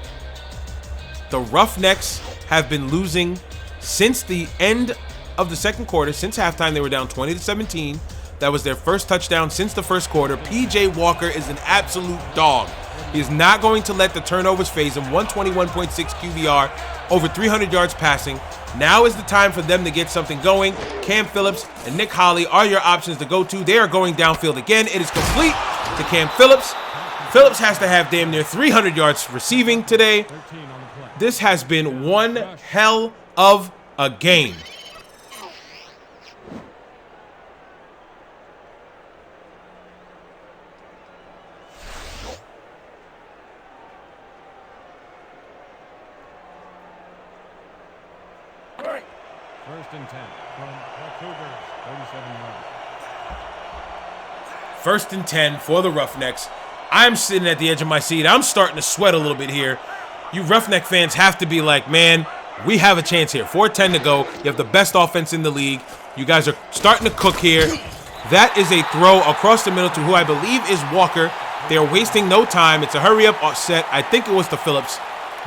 The Roughnecks have been losing since the end of the second quarter. Since halftime, they were down 20-17. That was their first touchdown since the first quarter. PJ Walker is an absolute dog. He is not going to let the turnovers phase him. 121.6 QBR, over 300 yards passing. Now is the time for them to get something going. Cam Phillips and Nick Holley are your options to go to. They are going downfield again. It is complete to Cam Phillips. Phillips has to have damn near 300 yards receiving today. This has been one hell of a game. First and 10 from the Cougars, 37 yards. First and 10 for the Roughnecks. I'm sitting at the edge of my seat. I'm starting to sweat a little bit here. You Roughneck fans have to be like, man, we have a chance here. 4:10 to go. You have the best offense in the league. You guys are starting to cook here. That is a throw across the middle to who I believe is Walker. They're wasting no time. It's a hurry-up set. I think it was to Phillips.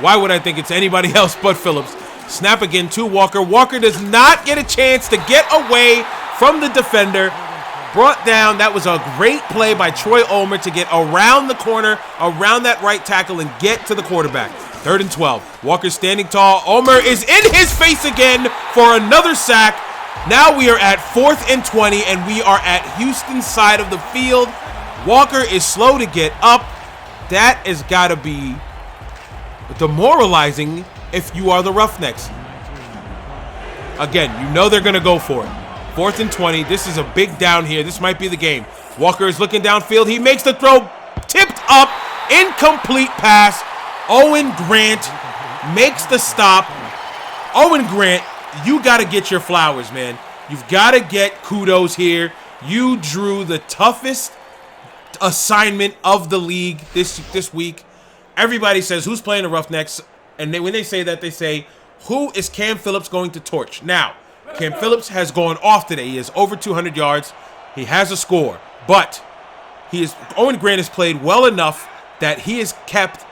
Why would I think it's anybody else but Phillips? Snap again to Walker. Walker does not get a chance to get away from the defender. Brought down. That was a great play by Troy Ulmer to get around the corner, around that right tackle, and get to the quarterback. 3rd and 12. Walker standing tall. Ulmer is in his face again for another sack. Now we are at 4th and 20, and we are at Houston's side of the field. Walker is slow to get up. That has got to be demoralizing if you are the Roughnecks. Again, you know they're going to go for it. 4th and 20. This is a big down here. This might be the game. Walker is looking downfield. He makes the throw. Tipped up. Incomplete pass. Owen Grant makes the stop. Owen Grant, you got to get your flowers, man. You've got to get kudos here. You drew the toughest assignment of the league this week. Everybody says, who's playing the Roughnecks? And when they say that, they say, who is Cam Phillips going to torch? Now, Cam Phillips has gone off today. He is over 200 yards. He has a score. But Owen Grant has played well enough that he has kept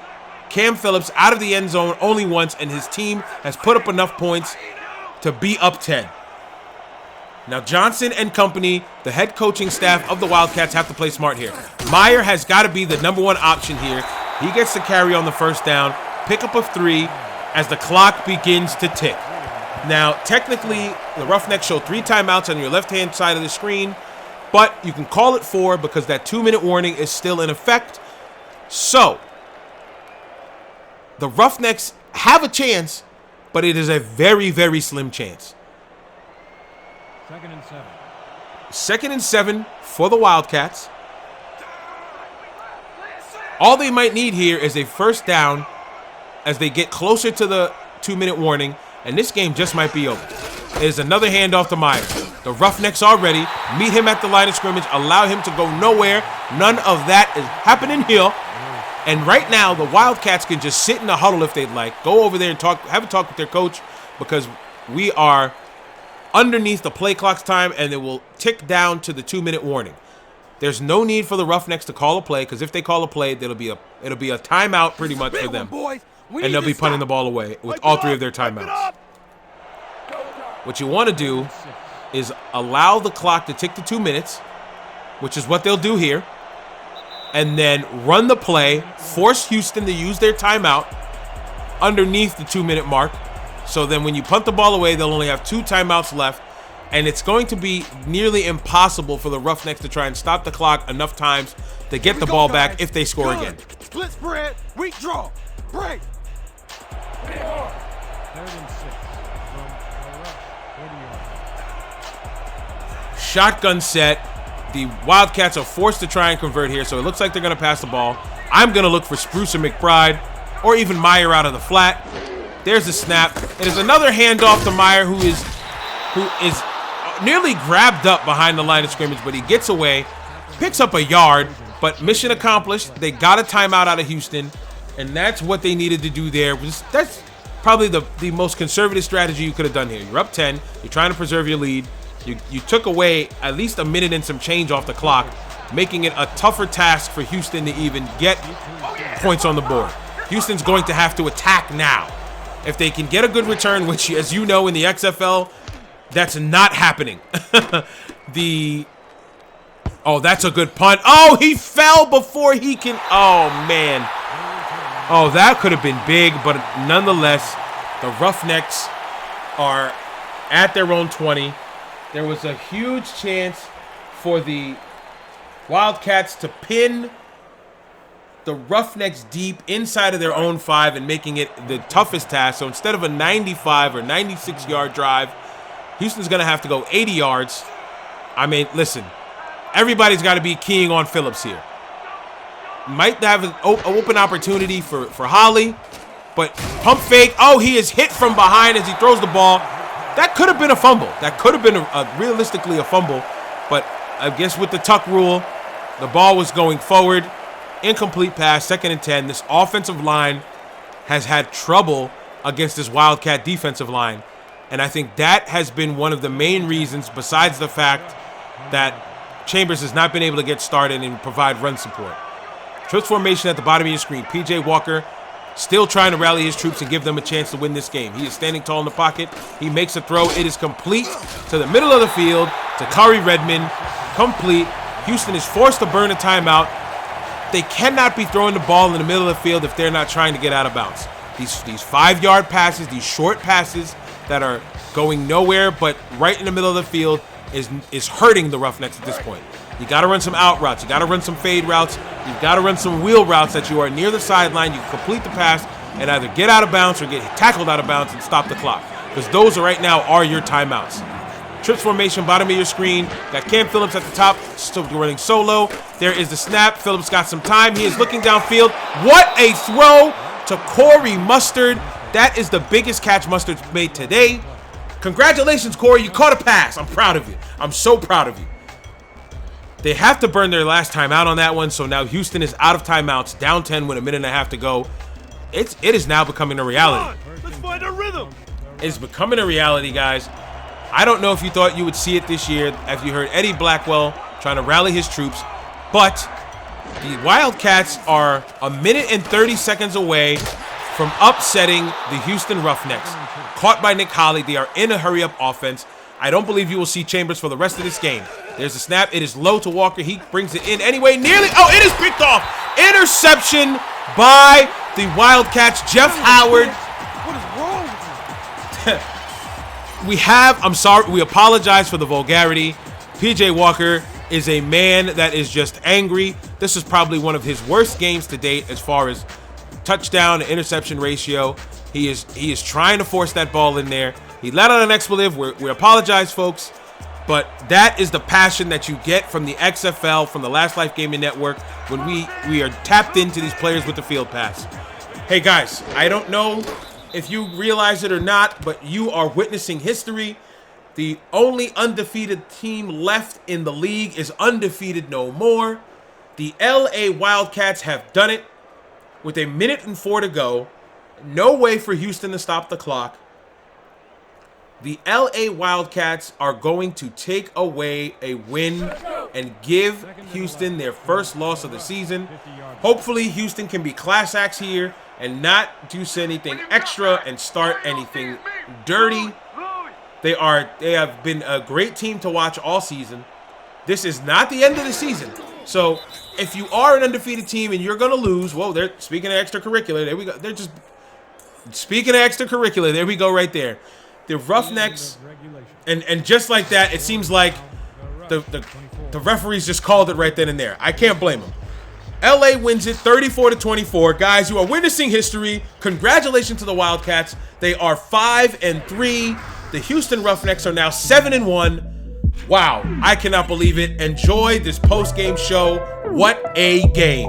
Cam Phillips out of the end zone only once, and his team has put up enough points to be up 10. Now, Johnson and company, the head coaching staff of the Wildcats, have to play smart here. Meyer has got to be the #1 option here. He gets to carry on the first down, pick up a 3 as the clock begins to tick. Now, technically, the Roughnecks show 3 timeouts on your left-hand side of the screen, but you can call it 4 because that 2-minute warning is still in effect. So, the Roughnecks have a chance, but it is a very, very slim chance. 2nd and 7. 2nd and 7 for the Wildcats. All they might need here is a first down as they get closer to the 2-minute warning, and this game just might be over. There's another handoff to Meyer. The Roughnecks are ready. Meet him at the line of scrimmage. Allow him to go nowhere. None of that is happening here. And right now, the Wildcats can just sit in the huddle if they'd like. Go over there and have a talk with their coach, because we are underneath the play clock's time, and it will tick down to the 2-minute warning. There's no need for the Roughnecks to call a play, because if they call a play, it'll be a timeout pretty much for them. And they'll be punting the ball away with all 3 of their timeouts. What you want to do is allow the clock to tick to 2 minutes, which is what they'll do here, and then run the play, force Houston to use their timeout underneath the 2-minute mark. So then when you punt the ball away, they'll only have 2 timeouts left, and it's going to be nearly impossible for the Roughnecks to try and stop the clock enough times to get the ball back if they score again. Split spread, weak draw, break. 3rd and 6 from the left, 40 yards. Shotgun set. The Wildcats are forced to try and convert here, so it looks like they're going to pass the ball. I'm going to look for Spruce or McBride, or even Meyer out of the flat. There's the snap. It is another handoff to Meyer, who is nearly grabbed up behind the line of scrimmage, but he gets away, picks up a yard, but mission accomplished. They got a timeout out of Houston, and that's what they needed to do there. That's probably the most conservative strategy you could have done here. You're up 10. You're trying to preserve your lead. You took away at least a minute and some change off the clock, making it a tougher task for Houston to even get points on the board. Houston's going to have to attack now. If they can get a good return, which, as you know, in the XFL, that's not happening. That's a good punt. Oh, he fell before he can. Oh, man. Oh, that could have been big, but nonetheless, the Roughnecks are at their own 20. There was a huge chance for the Wildcats to pin the Roughnecks deep inside of their own 5 and making it the toughest task. So instead of a 95 or 96-yard drive, Houston's going to have to go 80 yards. I mean, listen, everybody's got to be keying on Phillips here. Might have an open opportunity for Holly, but pump fake. Oh, he is hit from behind as he throws the ball. That could have been a fumble. That could have been realistically a fumble, but I guess with the tuck rule, the ball was going forward. Incomplete pass, 2nd and 10. This offensive line has had trouble against this Wildcat defensive line. And I think that has been one of the main reasons, besides the fact that Chambers has not been able to get started and provide run support. Trips formation at the bottom of your screen. P.J. Walker still trying to rally his troops and give them a chance to win this game. He is standing tall in the pocket. He makes a throw. It is complete to the middle of the field to Curry Redmond. Complete. Houston is forced to burn a timeout. They cannot be throwing the ball in the middle of the field if they're not trying to get out of bounds. These 5-yard passes, these short passes that are going nowhere but right in the middle of the field is hurting the Roughnecks at this point. You got to run some out routes. You got to run some fade routes. You've got to run some wheel routes that you are near the sideline. You complete the pass and either get out of bounds or get tackled out of bounds and stop the clock. Because those right now are your timeouts. Trips formation, bottom of your screen. Got Cam Phillips at the top, still running solo. There is the snap. Phillips got some time. He is looking downfield. What a throw to Corey Mustard. That is the biggest catch Mustard's made today. Congratulations, Corey. You caught a pass. I'm proud of you. I'm so proud of you. They have to burn their last timeout on that one, so now Houston is out of timeouts, down 10 with a minute and a half to go. It is now becoming a reality. Let's find a rhythm. It's becoming a reality, guys. I don't know if you thought you would see it this year as you heard Eddie Blackwell trying to rally his troops, but the Wildcats are a minute and 30 seconds away from upsetting the Houston Roughnecks. Caught by Nick Holly. They are in a hurry-up offense. I don't believe you will see Chambers for the rest of this game. There's a snap. It is low to Walker. He brings it in anyway. Nearly. Oh, it is picked off. Interception by the Wildcats. Jeff Howard. What is wrong with you? I'm sorry, we apologize for the vulgarity. P.J. Walker is a man that is just angry. This is probably one of his worst games to date as far as touchdown to interception ratio. He is trying to force that ball in there. He let out an expletive. We apologize, folks. But that is the passion that you get from the XFL, from the Last Life Gaming Network, when we are tapped into these players with the field pass. Hey, guys, I don't know if you realize it or not, but you are witnessing history. The only undefeated team left in the league is undefeated no more. The LA Wildcats have done it with a minute and 4 to go. No way for Houston to stop the clock. The LA Wildcats are going to take away a win and give Houston their first loss of the season. Hopefully, Houston can be class acts here and not do anything extra and start anything dirty. They have been a great team to watch all season. This is not the end of the season. So if you are an undefeated team and you're going to lose, well, they're speaking of extracurricular. There we go. They're just speaking of extracurricular. There we go right there. The Roughnecks, and just like that, it seems like the referees just called it right then and there. I can't blame them. LA wins it 34-24. Guys, you are witnessing history. Congratulations to the Wildcats. They are 5-3. The Houston Roughnecks are now 7-1. Wow, I cannot believe it. Enjoy this post-game show. What a game.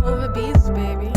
Over beats, baby.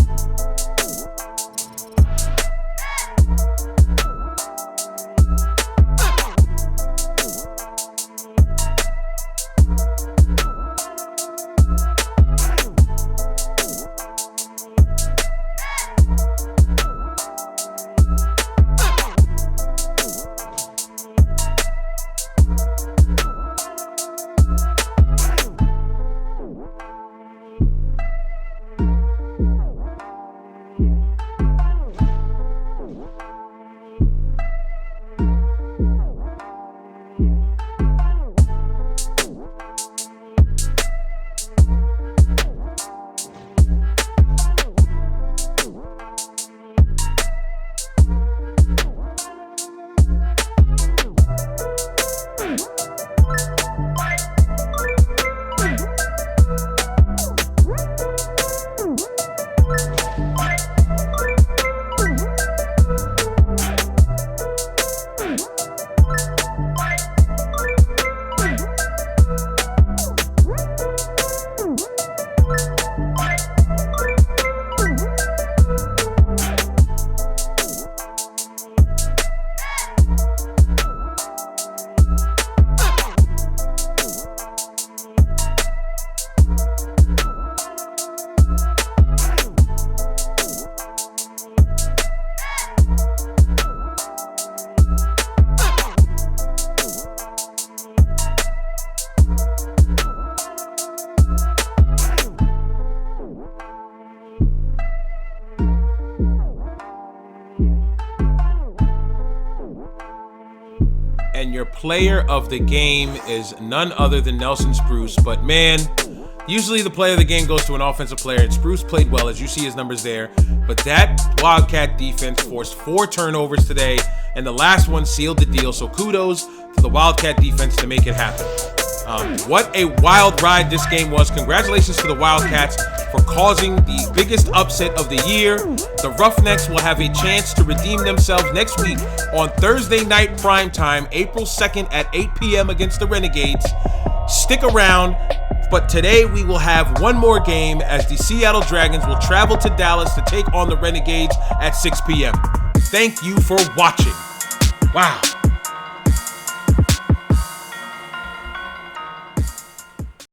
your player of the game is none other than Nelson Spruce. But man, usually the player of the game goes to an offensive player, and Spruce played well, as you see his numbers there. But that Wildcat defense forced 4 turnovers today, and the last one sealed the deal. So kudos to the Wildcat defense to make it happen. What a wild ride this game was. Congratulations to the Wildcats for causing the biggest upset of the year. The Roughnecks will have a chance to redeem themselves next week on Thursday night primetime, April 2nd at 8 p.m. against the Renegades. Stick around, but today we will have one more game as the Seattle Dragons will travel to Dallas to take on the Renegades at 6 p.m. Thank you for watching. Wow.